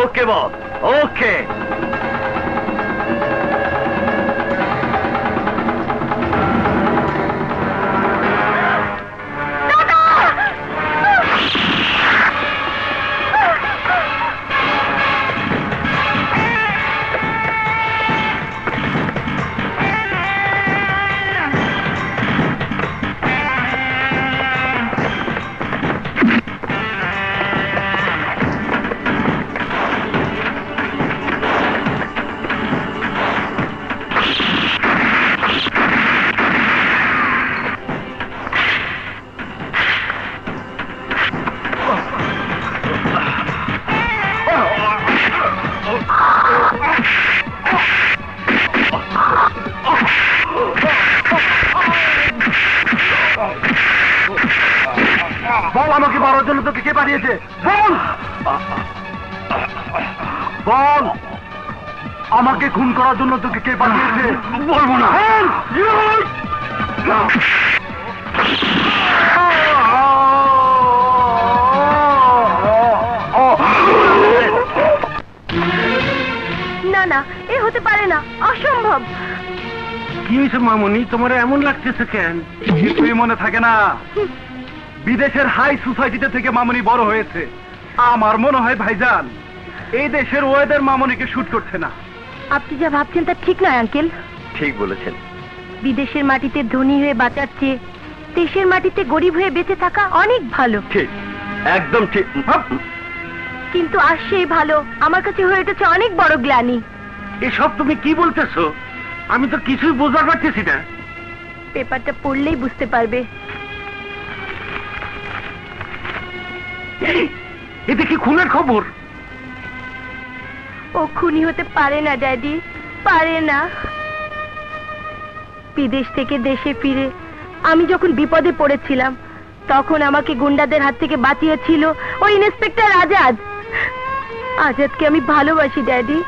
[SPEAKER 5] ওকে বস, ওকে।
[SPEAKER 3] বল আমাকে মারার জন্য তোকে কে পাঠিয়েছে? বল বল আমাকে খুন করার জন্য তোকে কে পাঠিয়েছে? বলবো না।
[SPEAKER 7] না না, এ হতে পারে না, অসম্ভব।
[SPEAKER 4] কি হয়েছে মামনি, তোমার এমন লাগতেছে কেন?
[SPEAKER 3] কিছুই মনে থাকে না। বিদেশের হাই সোসাইটিতে থেকে মামনি বড় হয়েছে। আমার মনে হয় ভাইজান এই দেশের ওয়েদার মামনিকে শুট করছে না।
[SPEAKER 7] আপনি যা ভাবছেন তা ঠিক নয় আঙ্কেল।
[SPEAKER 5] ঠিক বলেছেন।
[SPEAKER 7] বিদেশের মাটিতে ধনী হয়ে বাঁচার চেয়ে দেশের মাটিতে গরিব হয়ে বেঁচে থাকা অনেক ভালো।
[SPEAKER 5] ঠিক, একদম ঠিক।
[SPEAKER 7] কিন্তু আর সেই ভালো আমার কাছে হয়ে উঠেছে অনেক বড় গ্লানি।
[SPEAKER 4] এসব তুমি কি বলতেছো? আমি তো কিছুই বোঝাতে পারতেছি না।
[SPEAKER 7] পেপারটা পড়লেই বুঝতে পারবে।
[SPEAKER 4] এটা কি খুনের খবর?
[SPEAKER 7] ও খুনি হতে পারে না ড্যাডি, পারে না। বিদেশ থেকে দেশে ফিরে আমি যখন বিপদে পড়েছিলাম তখন আমাকে গুন্ডাদের হাত থেকে বাঁচিয়েছিল ওই ইন্সপেক্টর আজাদ। আজাদকে আমি ভালোবাসি ড্যাডি,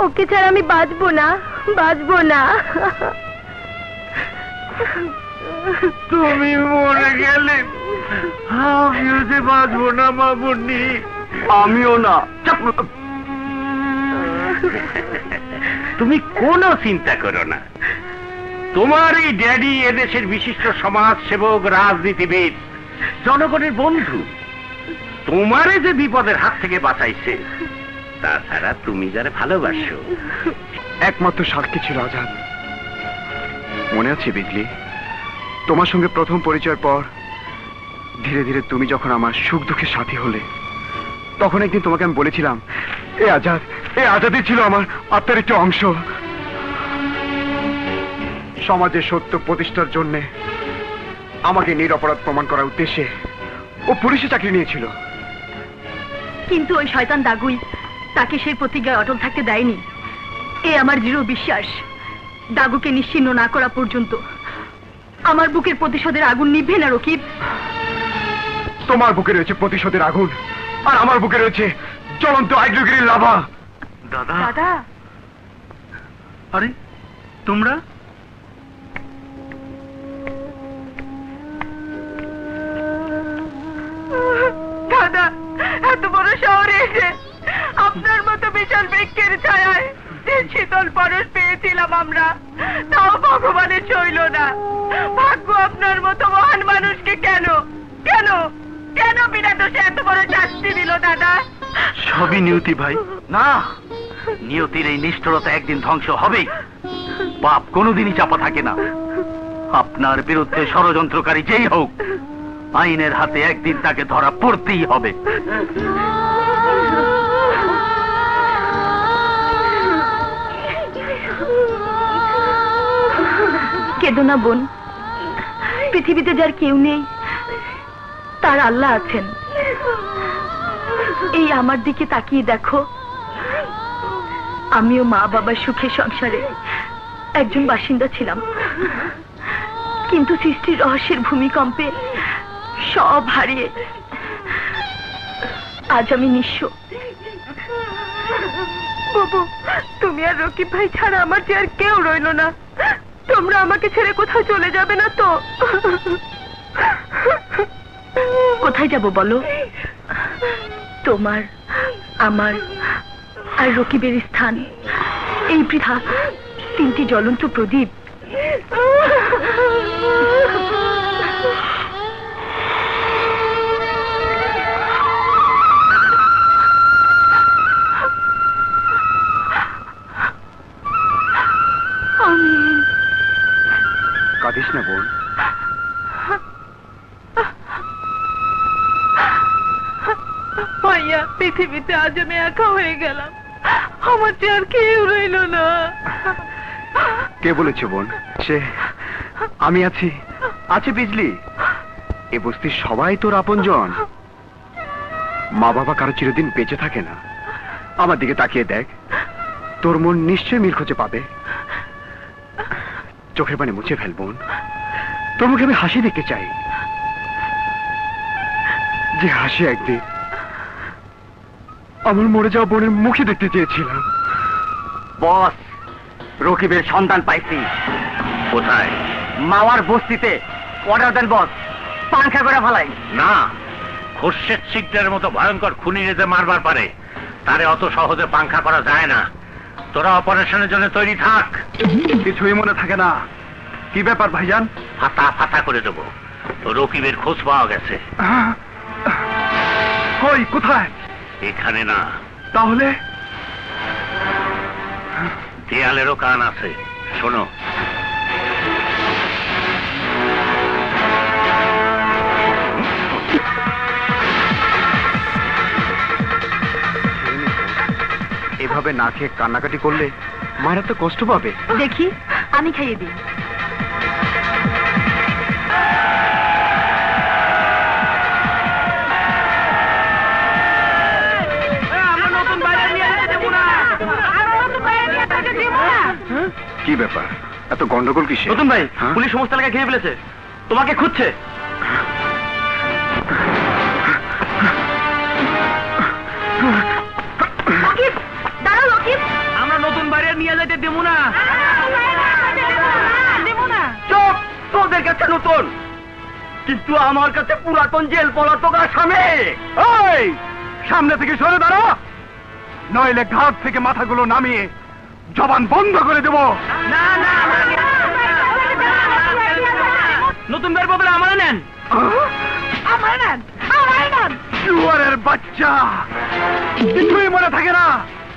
[SPEAKER 7] ওকে ছাড়া আমি বাঁচবো না, বাঁচবো না।
[SPEAKER 4] তুমি মরে গেলে আমিও যে বাঁচবো না মামনি।
[SPEAKER 5] আমিও না।
[SPEAKER 4] তুমি কোনো চিন্তা করো না। তোমার এই ড্যাডি এদেশের বিশিষ্ট সমাজ সেবক, রাজনীতিবিদ, জনগণের বন্ধু। তোমারে যে বিপদের হাত থেকে বাঁচাইছে, তাছাড়া তুমি যারা ভালোবাসো।
[SPEAKER 2] একমাত্র সাক্ষী ছিল আজাদ। মনে আছে বিজলি? তোমার সঙ্গে প্রথম পরিচয়ের পর ধীরে ধীরে তুমি যখন আমার সুখ দুঃখের সাথী হলে, তখন একদিন তোমাকে আমি বলেছিলাম এই আজাদই ছিল আমার আত্মার একটি অংশ। সমাজে সত্য প্রতিষ্ঠার জন্য আমাকে নিরপরাধ প্রমাণ করার উদ্দেশ্যে ও পুলিশে চাকরি নিয়েছিল।
[SPEAKER 7] কিন্তু ওই শয়তান দাগুই তাকে সেই প্রতিজ্ঞায় অটল থাকতে দেয়নি। এ আমার দৃঢ় বিশ্বাস, দাগুকে নিশ্চিহ্ন না করা পর্যন্ত আমার বুকের প্রতিশোধের আগুন নিভবে না রকিব।
[SPEAKER 2] তোমার বুকে রয়েছে প্রতিশোধের আগুন, আর আমার বুকে রয়েছে জ্বলন্ত আগ্নেয়গিরির লাভা।
[SPEAKER 5] দাদা
[SPEAKER 7] দাদা,
[SPEAKER 5] আরে তোমরা
[SPEAKER 1] দাদা, এত বড় শহরে এসে আপনার মতো বিশাল বৃক্ষের ছায়ায় যে শীতল পরশ পেয়েছিলাম আমরা, তাও ভগবানের সইল না। ভাগ্য আপনার মতো মহান মানুষকে কেন কেন কেন বিনা দোষে এত বড় শাস্তি দিল দাদা?
[SPEAKER 5] সবই নিয়তি ভাই। না, নিয়তির এই নিষ্ঠুরতা একদিন ধ্বংস হবেই। পাপ কোনোদিনই চাপা থাকে না। আপনার বিরুদ্ধে ষড়যন্ত্রকারী যেই হোক, আইনের হাতে একদিন তাকে ধরা পড়তেই হবে।
[SPEAKER 7] কেঁদো না বোন, পৃথিবীতে যার কেউ নেই তার আল্লাহ আছেন। এই আমার দিকে তাকিয়ে দেখো, আমিও মা বাবার সুখে সংসারে একজন বাসিন্দা ছিলাম, কিন্তু সৃষ্টির রহস্যের ভূমিকম্পে সব হারিয়ে আজ আমি নিঃস্ব।
[SPEAKER 1] বাবু, তুমি আর রকিব ভাই ছাড়া আমার যে আর কেউ রইল না। তোমরা আমাকে ছেড়ে কোথাও চলে যাবে না তো?
[SPEAKER 7] কোথায় যাব বলো? তোমার, আমার আর রকিবের স্থান এই পৃথা তিনটি জ্বলন্ত প্রদীপ।
[SPEAKER 2] কাঁদিস না বোন।
[SPEAKER 1] ভাইয়া, পৃথিবীতে আজ আমি একা হয়ে গেলাম, আমার যে আর কেউ রইল না।
[SPEAKER 2] কে বলেছে বোন? সে আমি আছি, আছে বিজলি। এ বস্তির সবাই তোর আপনজন। মা বাবা কারো চিরদিন বেঁচে থাকে না। আমার দিকে তাকিয়ে দেখ, তোর মন নিশ্চয়ই মিল খুঁজে পাবে। চোখের পানি মুছে ফেল বোন, তোর মুখে আমি হাসি দেখতে চাই, যে হাসি একদিন আমার মরে যাওয়া বোনের মুখে দেখতে চেয়েছিলাম।
[SPEAKER 5] বস, রকিবের সন্ধান পাইছি।
[SPEAKER 4] কোথায়?
[SPEAKER 5] মাওয়ার বস্তিতে। অর্ডার দেন বস, পাংখা করে ফেলাই।
[SPEAKER 4] না, খোরশেদ শিকদারের মতো ভয়ঙ্কর খুনি যেতে মারবার পারে, তারে অত সহজে পাংখা করা যায় না। তোরা অপারেশনের জন্য তৈরি থাক।
[SPEAKER 2] কিছুই মনে থাকে না। কি ব্যাপার ভাইজান?
[SPEAKER 4] ফাতা ফাতা করে দেবো। রকিবের খোঁজ পাওয়া গেছে।
[SPEAKER 2] কই, কোথায়?
[SPEAKER 4] এখানে না,
[SPEAKER 2] তাহলে?
[SPEAKER 4] দেয়ালেরও কান আছে, শোনো।
[SPEAKER 2] এভাবে না খেয়ে কান্নাকাটি করলে মায়েরা তো কষ্ট পাবে।
[SPEAKER 7] দেখি, আমি খাইয়ে দিই।
[SPEAKER 2] কি ব্যাপার, এত গন্ডগোল কিসে?
[SPEAKER 5] নতুন ভাই,
[SPEAKER 2] হ্যাঁ?
[SPEAKER 5] পুলিশ সমস্ত এলাকা ঘিরে ফেলেছে, তোমাকে খুঁজছে।
[SPEAKER 7] দাঁড়াও রকিব,
[SPEAKER 5] আমরা নতুন বাইরে নিয়ে যাইতে দেবো না।
[SPEAKER 7] দেবো না।
[SPEAKER 5] চুপ, তোদের কাছে নতুন, কিন্তু আমার কাছে পুরাতন জেল পলাতক আসামে।
[SPEAKER 2] এই, সামনে থেকে সরে দাঁড়া, নইলে ঘাট থেকে মাথাগুলো নামিয়ে জবান বন্ধ করে দেব।
[SPEAKER 5] না না, নতুন বের বদলে আমার নেন।
[SPEAKER 7] আমার নাম, আমার নাম।
[SPEAKER 2] জুয়ারের বাচ্চা, কিছুই মনে থাকে না।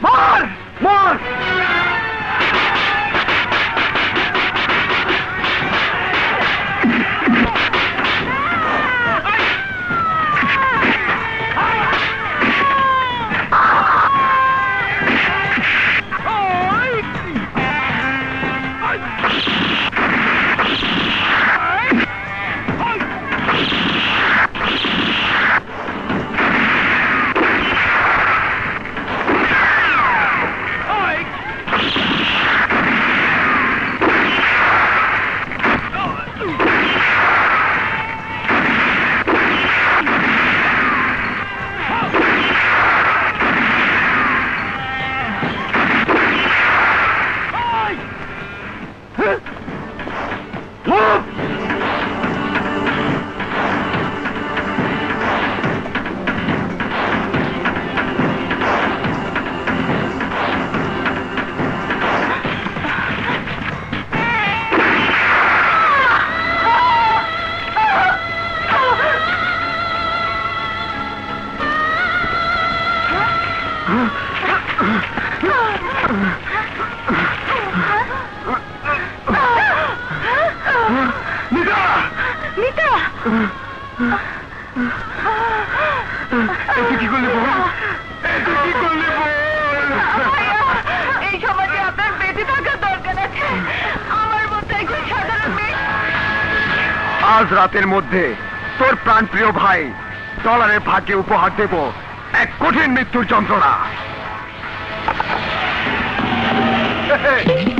[SPEAKER 2] মার মার। তুই কি করলি বল? তুই কি করলি বল?
[SPEAKER 1] এই সমাজে আপনার বেঁচে থাকার দরকার আছে। আমার মতো একজন সাধারণ মেয়ে।
[SPEAKER 2] আজ রাতের মধ্যে তোর প্রাণপ্রিয় ভাই ডলারের ভাগ্যে উপহার দেব এক কঠিন মৃত্যুর যন্ত্রণা।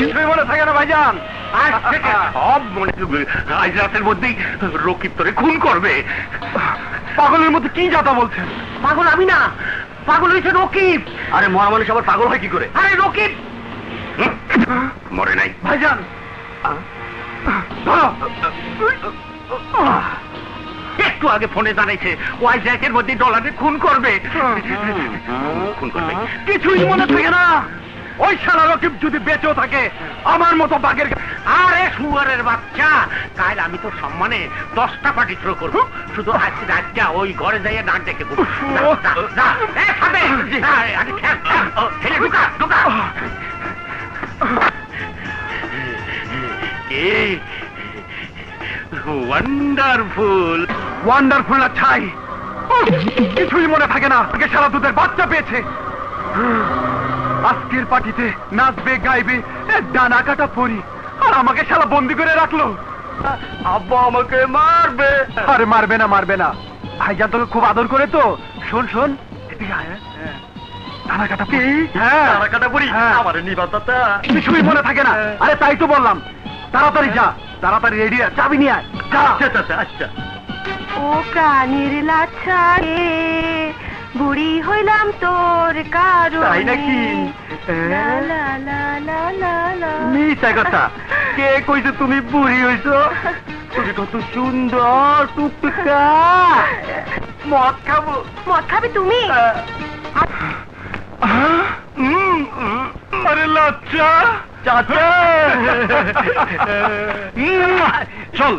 [SPEAKER 2] কিছুই মনে থাকে না ভাইজান?
[SPEAKER 4] আজ থেকে সব মনে থাকবে। আজ রাতের মধ্যেই রকিব তোরে খুন করবে।
[SPEAKER 2] পাগলের মধ্যে কি যাতা বলছেন?
[SPEAKER 5] পাগল আমি না, পাগল হয়েছে রকিব। আরে মরা মানুষ আবার পাগল হয় কি করে? আরে রকিব
[SPEAKER 4] মরে নাই
[SPEAKER 2] ভাইজান ধরো।
[SPEAKER 4] একটু আগে ফোনে জানাইছে ওয়াই জ্যাকের মধ্যে ডলারে খুন করবে। খুন করবে
[SPEAKER 2] কিছুই মনে থাকে না? ওই শালা রকিব যদি বেঁচেও থাকে আমার মতো বাঘের।
[SPEAKER 4] আরে শুয়ারের বাচ্চা, কাল আমি তো সম্মানে 10টা পার্টি থ্রো করবো। শুধু আজ রাতটা ওই ঘরে যাইয়া নাক ডেকে বলবো। ওয়ান্ডারফুল
[SPEAKER 2] ওয়ান্ডারফুল না ছাই, কিছুই মনে থাকে না। আগে সারা দুধের বাচ্চা পেয়েছে। আজকের পার্টিতে নাচবে গাইবে ডানা কাটা পরি, আর আমাকে শালা বন্দি করে রাখলো।
[SPEAKER 5] আব্বা আমাকে মারবে।
[SPEAKER 2] আরে মারবে না মারবে না, ভাইজান তোকে খুব আদর করে তো। শোন শোন এদিকে আয়। ডানা কাটা পরি, হ্যাঁ
[SPEAKER 5] টানা কাটা পড়ি
[SPEAKER 2] হ্যাঁ।
[SPEAKER 5] আমার নিবাদটা
[SPEAKER 2] কিছুই মনে থাকে না। আরে তাই তো বললাম, তাড়াতাড়ি যা, তাড়াতাড়ি রেডি চাবি নিয়ে আয়। যা।
[SPEAKER 5] আচ্ছা আচ্ছা।
[SPEAKER 7] ও প্রাণীর লাচ্ছা রে, বুড়ি হইলাম তোর কারণে।
[SPEAKER 5] তাই নাকি?
[SPEAKER 7] লা লা লা লা লা লা।
[SPEAKER 5] মিথ্যা কথা। কে কইছে তুমি বুড়ি হইছো? তুমি কত সুন্দর টুকটুকা। মদ খাবো।
[SPEAKER 7] মদ খাবে তুমি?
[SPEAKER 2] আরে লজ্জা
[SPEAKER 5] চাচা
[SPEAKER 2] চল।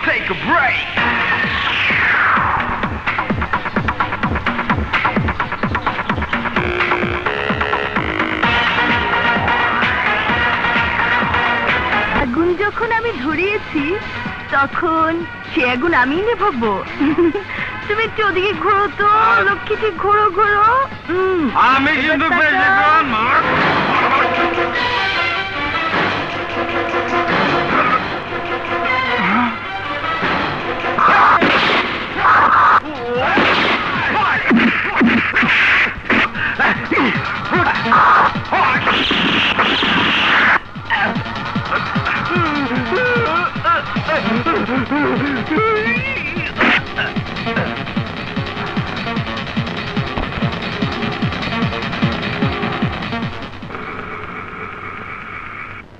[SPEAKER 6] Take a break.
[SPEAKER 7] আগুন যখন আমি ধরিয়েছি তখন সে আগুন আমি নেভাবো। তুমি একটু ওদিকে ঘোরো তো লক্ষ্মীটি, ঘোরো ঘোরো।
[SPEAKER 4] আমি কিন্তু প্রেসিডেন্ট।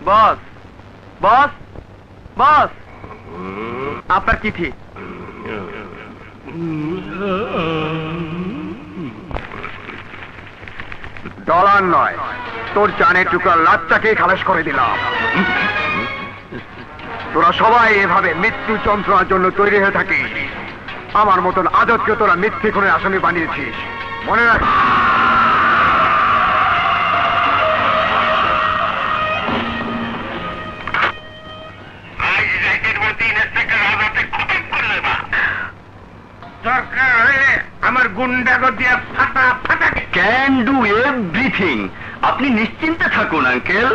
[SPEAKER 5] বস বস বস, আপনার চিঠি।
[SPEAKER 2] ডলার নয়, তোর জানের টুকরা লাচ্চাকে খালাস করে দিলাম। তোরা সবাই এভাবে মৃত্যু যন্ত্রণার জন্য তৈরি হয়ে থাকিস। আমার মতন আজতকে তোরা মিথ্যে খুনের আসামি বানিয়েছিস, মনে রাখ।
[SPEAKER 4] দরকার হলে আমার গুন্ডাগো দিয়া ফাটা ফাটা।
[SPEAKER 5] Can do everything. আপনি নিশ্চিন্তে থাকুন আঙ্কেল।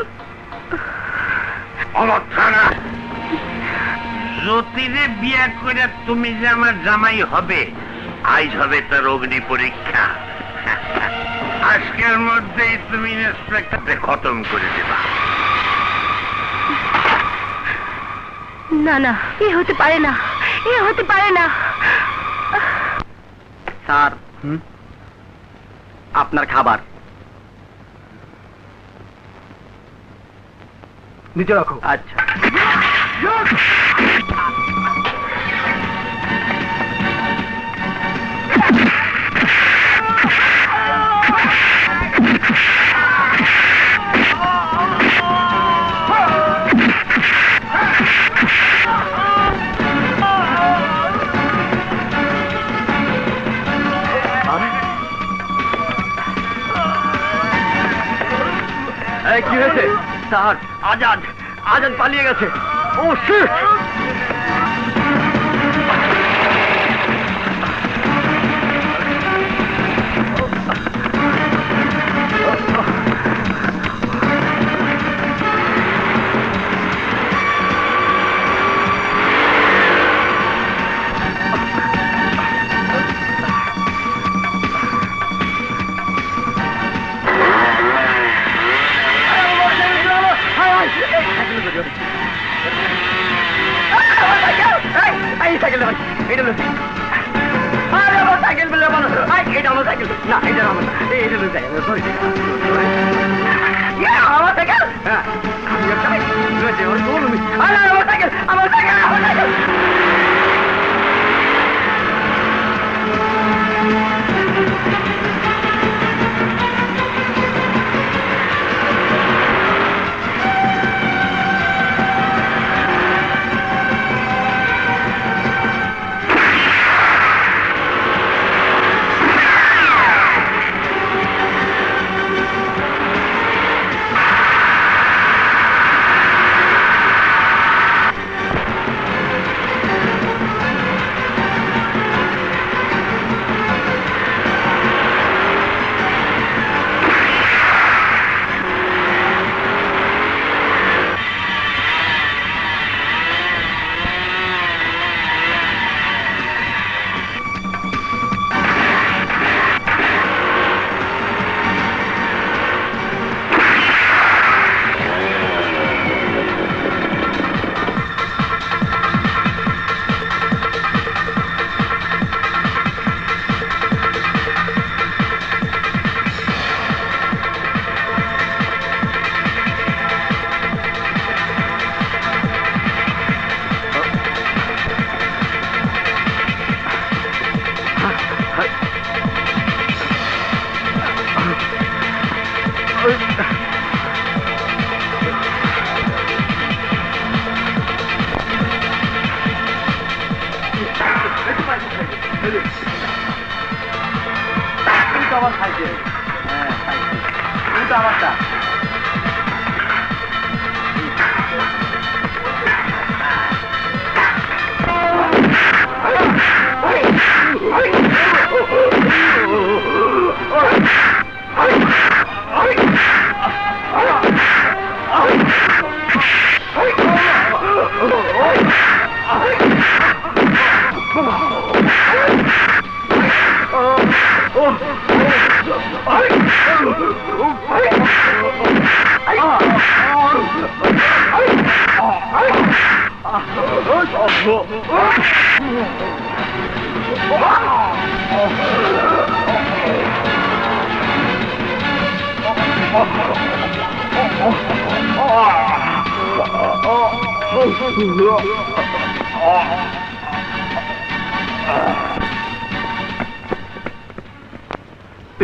[SPEAKER 4] অবস্থানা জ্যোতিরে বিয়া করে তুমি যে আমার জামাই হবে, আজ হবে তার অগ্নি পরীক্ষা। আজকের মধ্যেই তুমি ইন্সপেক্টরকে খতম করে দেবা।
[SPEAKER 7] না না, এ হতে পারে না, এ হতে পারে না।
[SPEAKER 5] স্যার, আপনার খাবার
[SPEAKER 2] নিচে রাখো।
[SPEAKER 5] আচ্ছা। কি হয়েছে স্যার? আজাদ আজাদ পালিয়ে গেছে। ও শিট!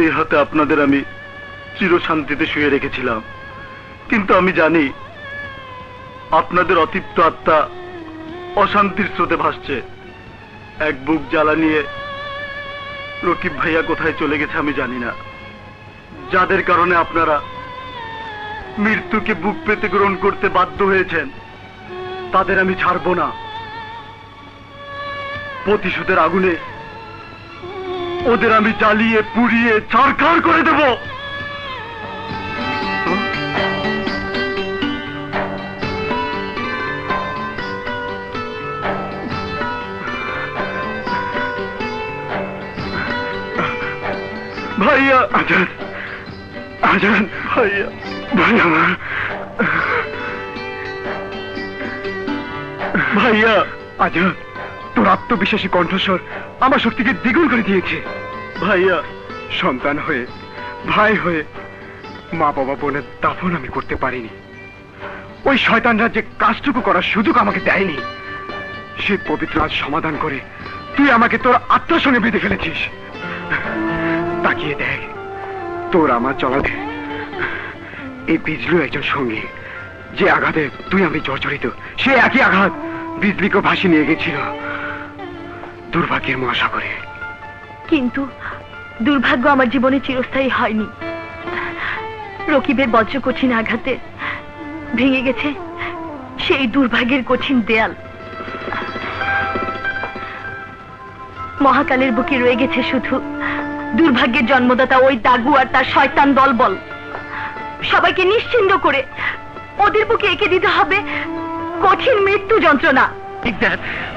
[SPEAKER 3] এই হাতে আপনাদের আমি চিরশান্তিতে শুয়ে রেখেছিলাম, কিন্তু আমি জানি আপনাদের অতৃপ্ত আত্মা অশান্তির স্রোতে ভাসছে। এক বুক জ্বালা নিয়ে রকিব ভাইয়া কোথায় চলে গেছে আমি জানি না। যাদের কারণে আপনারা মৃত্যুকে বুক পেতে গ্রহণ করতে বাধ্য হয়েছেন, তাদের আমি ছাড়ব না। প্রতিশোধের আগুনে ওদের আমি জ্বালিয়ে পুড়িয়ে ছারখার করে দেব। ভাইয়া আজাদ, আজাদ ভাইয়া, ভাই আমার ভাইয়া। আজাদ, তোর আত্মবিশ্বাসী কণ্ঠস্বর আমার শক্তিকে দ্বিগুণ করে দিয়েছে।
[SPEAKER 2] ভাইয়া সন্তান হয়ে, ভাই হয়ে মা বাবা বোনের দাফন আমি করতে পারিনি। ওই শয়তানরা যে কাজটুকু করার সুযোগ আমাকে দেয়নি, সে পবিত্র আজ সমাধান করে তুই আমাকে তোর আত্মার সঙ্গে বেঁধে ফেলেছিস। তাকিয়ে দেখ, তোর আমার চলাতে এই বিজলু একজন সঙ্গী, যে আঘাতে তুই আমি জর্জরিত, সে একই আঘাত বিজলিকে ভাসিয়ে নিয়ে গেছিল দুর্ভাগ্যের মহাসাগরে।
[SPEAKER 7] কিন্তু দুর্ভাগ্য আমার জীবনে চিরস্থায়ী হয়নি। রকিবের বজ্র কঠিন আঘাতে ভেঙে গেছে সেই দুর্ভাগ্যের কঠিন দেয়াল। মহাকালের বুকে রয়ে গেছে শুধু দুর্ভাগ্যের জন্মদাতা ওই দাগু আর তার শয়তান দলবল। সবাইকে নিশ্চিন্ত করে ওদের বুকে এঁকে দিতে হবে কঠিন মৃত্যু যন্ত্রণা।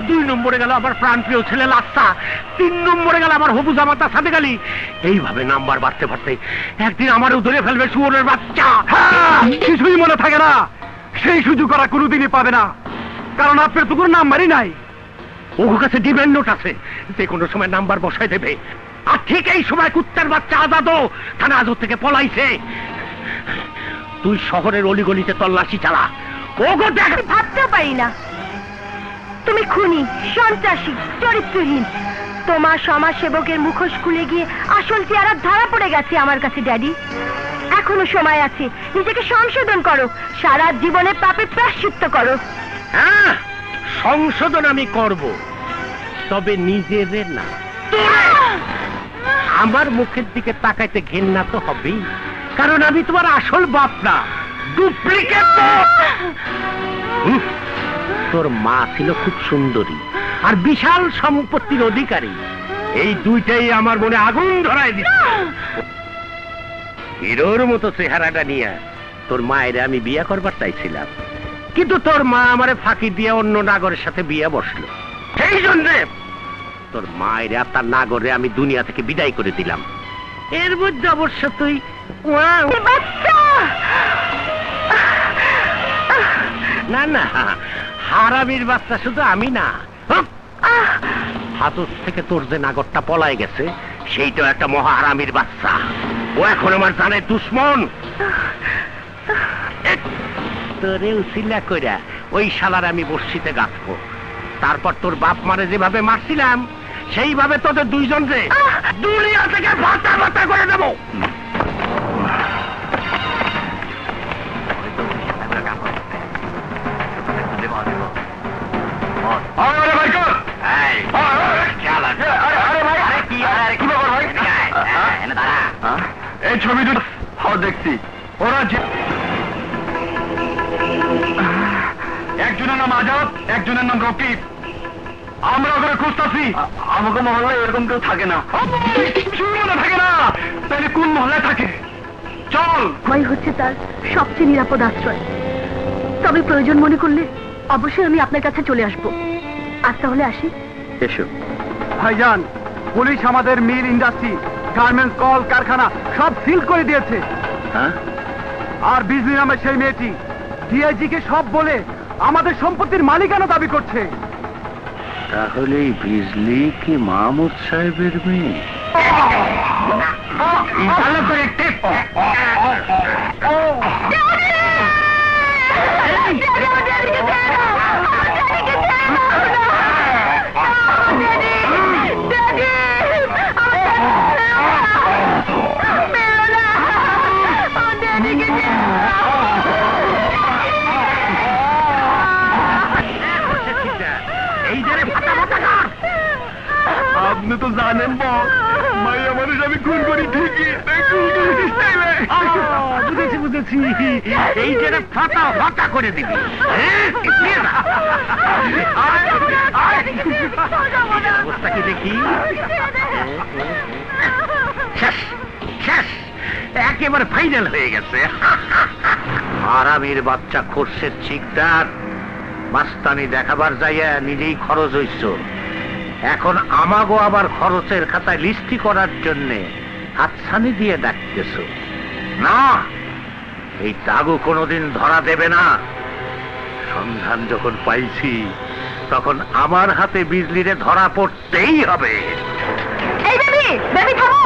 [SPEAKER 4] 2 নম্বরে গেল আমার প্রাণপ্রিয় ছেলে লাস্তা, 3 নম্বরে গেল আমার হবু জামাতা সাদেক আলী। এইভাবে নাম্বার বাড়তে বাড়তে একদিন আমারও ধরে ফেলবে শুয়োরের বাচ্চা।
[SPEAKER 3] কিছুই মনে থাকে না, সেই সুযোগ করা কোনোদিনই পাবে না, কারণ আপনার তো কোনো নাম্বারই নাই।
[SPEAKER 4] ওর কাছে ডিমান্ড নোট আছে, যে কোনো সময় নাম্বার বসাই দেবে। আর ঠিক এই সময় কুত্তার বাচ্চা আজাদও থানা আজর থেকে পলাইছে। তুই শহরের অলিগলিতে তল্লাশি চালা, ওগো দেখ।
[SPEAKER 7] ভাবতেও পারি না তুমি খুনি, সন্ত্রাসী, চরিত্রহীন। তোমার সমাজ সেবকের মুখোশ খুলে গিয়ে আসল চেহারা ধরা পড়ে গেছে আমার কাছে ড্যাডি। এখনো সময় আছে, নিজেকে সংশোধন করো, সারা জীবনে পাপে প্রায়শ্চিত্ত করো।
[SPEAKER 4] হ্যাঁ, সংশোধন আমি করব, তবে নিজেদের না। আমার মুখের দিকে তাকাইতে ঘেন্না তো হবেই, কারণ আমি তোমার আসল বাপ না, ডুপ্লিকেট। তোর মা ছিল খুব সুন্দরী আর বিশাল সম্পত্তির অধিকারী। এই দুইটাই আমার মনে আগুন ধরায় দিচ্ছে। হিরোর মতো চেহারাটা নিয়ে তোর মায়ের আমি বিয়ে করবার চাইছিলাম, কিন্তু তোর মা আমারে ফাঁকি দিয়ে অন্য নাগরের সাথে বিয়ে বসলো। সেই জন্যে তোর মায়ের আর তার নাগরে আমি দুনিয়া থেকে বিদায় করে দিলাম। এর মধ্যে অবশ্য তুই না না, হারামির বাচ্চা শুধু আমি না, হাতুর থেকে তোর যে নাগরটা পলায় গেছে সেইটা একটা মহা হারামির বাচ্চা। ও এখন আমার জানের দুশ্মন। তোরে উচিলা কইরা ওই শালার আমি বর্ষিতে গাঁথবো, তারপর তোর বাপ মারে যেভাবে মারছিলাম সেইভাবে তোদের দুইজনকে দুনিয়া থেকে ভাতা ভাতা করে দেবো।
[SPEAKER 3] এই ছবি দুটো দেখছি, ওরা একজনের নাম আজাদ, একজনের নাম রকিব। আমরা ওখানে খুঁজতেছি। আমাকে মহল্লায় এরকম কেউ থাকে না। মনে থাকে না, তাহলে কোন মহল্লায় থাকে? চল।
[SPEAKER 7] ভয় হচ্ছে তার সবচেয়ে নিরাপদ আশ্রয়, তবে প্রয়োজন মনে করলে অবশ্যই আমি আপনার কাছে চলে আসবো। আজ তাহলে আসি।
[SPEAKER 2] এসো।
[SPEAKER 3] ভাইজান, পুলিশ আমাদের মিল, ইন্ডাস্ট্রি, গার্মেন্টস, কল কারখানা সব সিল করে দিয়েছে।
[SPEAKER 2] হ্যাঁ?
[SPEAKER 3] আর বিজলি নামে সেই মেয়েটি ডিআইজি কে সব বলে আমাদের সম্পত্তির মালিকানা দাবি করছে।
[SPEAKER 4] তাহলে বিজলি কি মাহমুদ সাহেবের মেয়ে?
[SPEAKER 3] ভালো করে টেপ। আপনি তো জানেন মাইয়া মানুষ আমি খুন করি ঠিকই,
[SPEAKER 4] বুঝেছি বুঝেছি, এই যে ফাটা ফাটা করে দিবি। অবস্থা কি দেখি? শেষ শেষ, একেবারে ফাইনাল হয়ে গেছে। আরামের বাচ্চা খোরশেদ শিকদার মাস্তানি দেখাবার যাইয়া নিজেই খরচ হইছ। এখন আমাগো আবার খরচের খাতায় লিস্টি করার জন্যে হাতছানি দিয়ে ডাকতেছ না। এই দাগু কোনোদিন ধরা দেবে না। সন্ধান যখন পাইছি তখন আমার হাতে বিজলিরে ধরা পড়তেই হবে।
[SPEAKER 7] এই বেবি, বেবি থামো।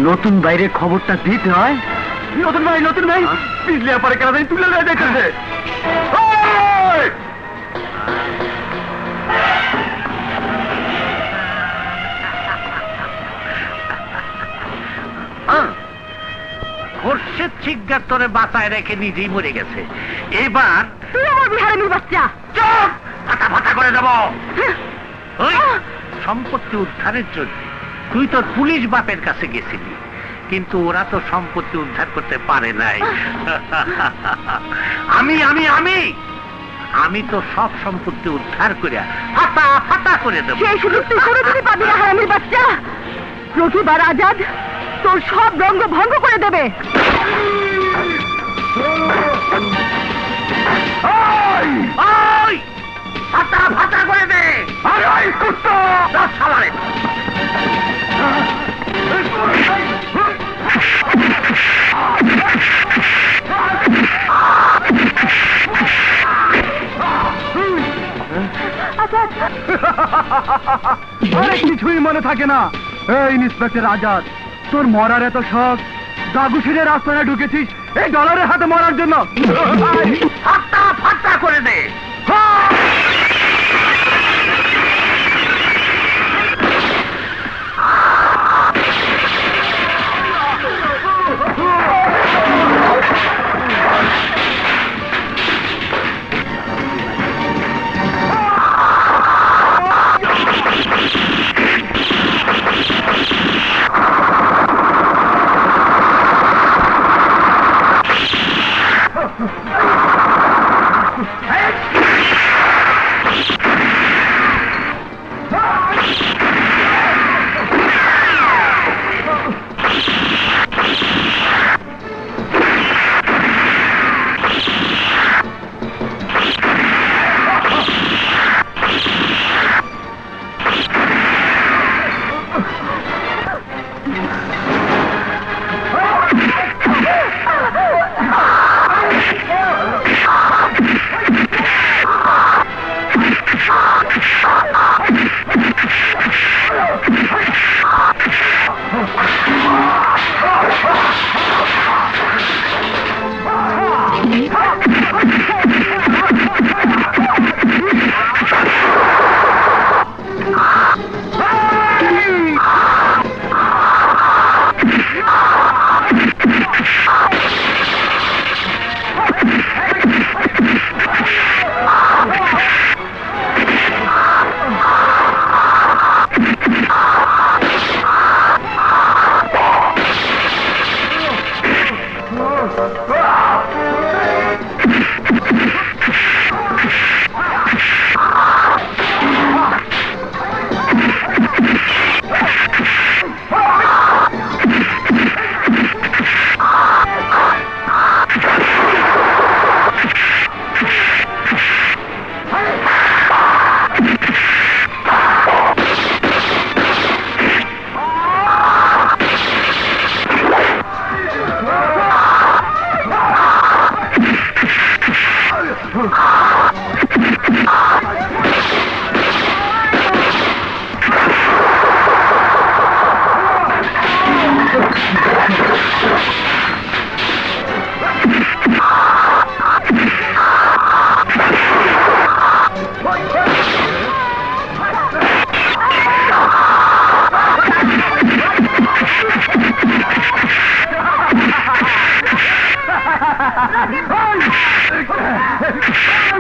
[SPEAKER 5] নতুন বাইরে খবরটা দিতে হয়। নতুন ভাই পিছলে পরে কেন জানি তুলে নিয়ে যাইতেছে।
[SPEAKER 4] খোরশেদ শিকদার তোরে বাঁচায় রেখে নিজেই মরে গেছে। এবার
[SPEAKER 8] তুই আমার বিহারের বাচ্চা।
[SPEAKER 4] চুপ! ফাটা ফাটা করে দেব। ওই সম্পত্তি উদ্ধারের জন্য তুই তোর পুলিশ বাপের কাছে গেছিলি, কিন্তু ওরা তো সম্পত্তি উদ্ধার করতে পারে নাই। আমি আমি আমি আমি তো সব সম্পত্তি উদ্ধার করে ফাটা ফাটা করে দেব।
[SPEAKER 8] সেই সুযোগ তুই করে দিবি পাবি না হারামির বাচ্চা। প্রতিবার আজাদ তোর সব রঙ্গ ভঙ্গ করে দেবে।
[SPEAKER 4] ওই ফাটা ফাটা করে দে। আরে ওই কুত্তা দশ সালারে
[SPEAKER 5] আরে কিছুই মনে থাকে না। এই ইন্সপেক্টর আজাদ, তোর মরার এত শখ, দাগুশিরের রাস্তায় ঢুকেছিস এই ডলারের হাতে মরার জন্য।
[SPEAKER 4] ফাটা ফাটা করে দে।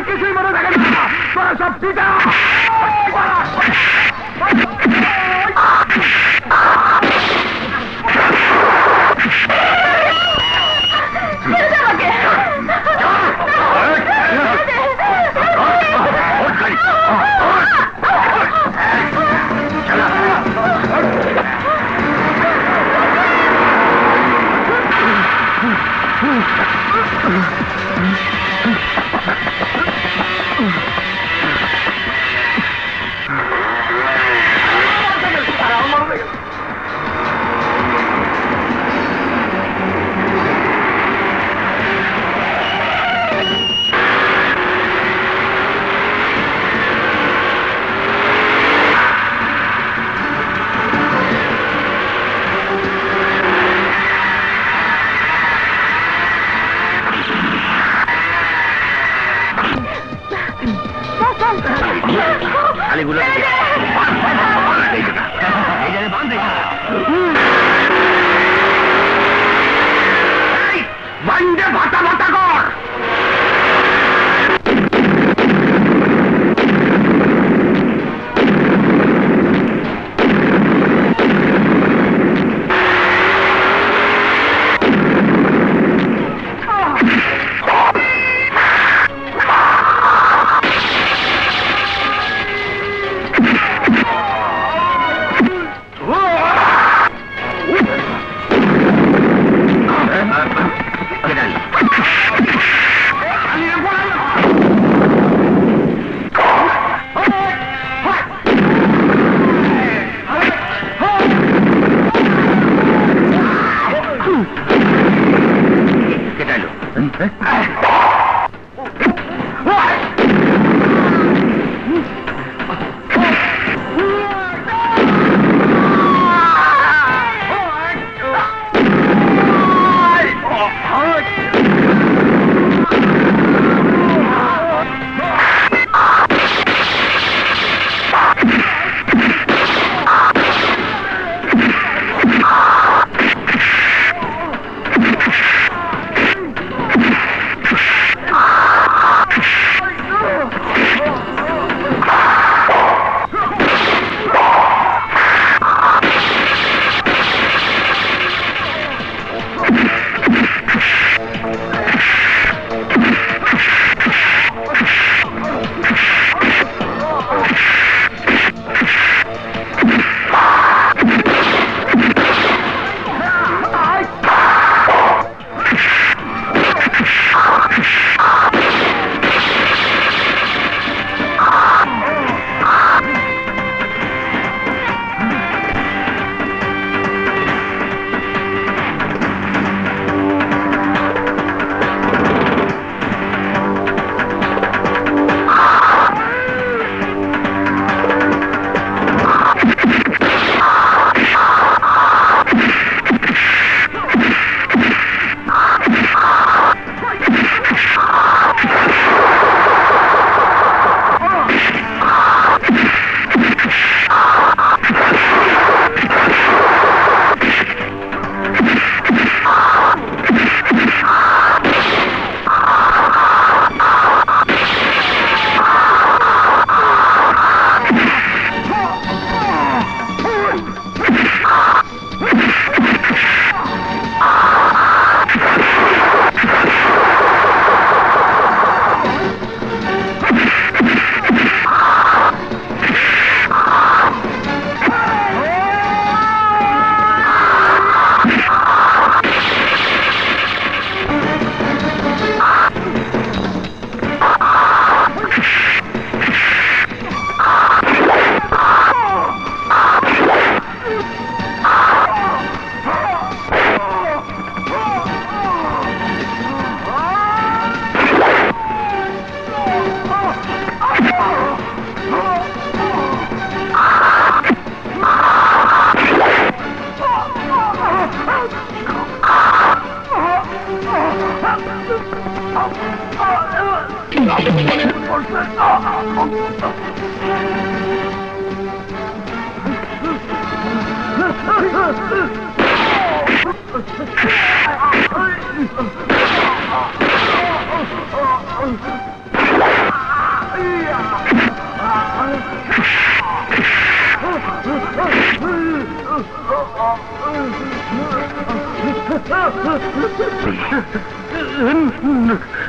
[SPEAKER 5] কিছুই মনে থাকে না, তোরা সব পিতা। মালিগুলো
[SPEAKER 3] বান্ডে ভাতা ভাতা কর।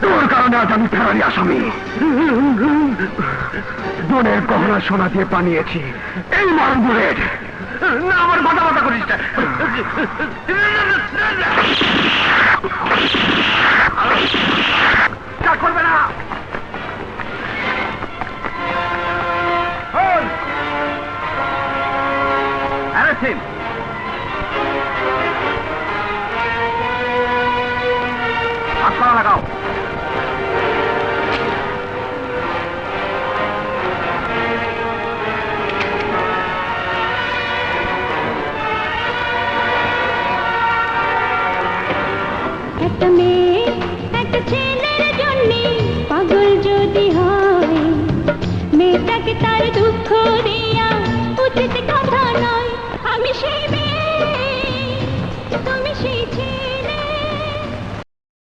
[SPEAKER 3] তোর কারণে আজ আমি ফেরারি আসামি। বোনের গহনা সোনা দিয়ে বানিয়েছি এই মারুন না। আমার কথা কথা করিস না। করবে না। হাত লাগাও।
[SPEAKER 8] একটা মেয়ে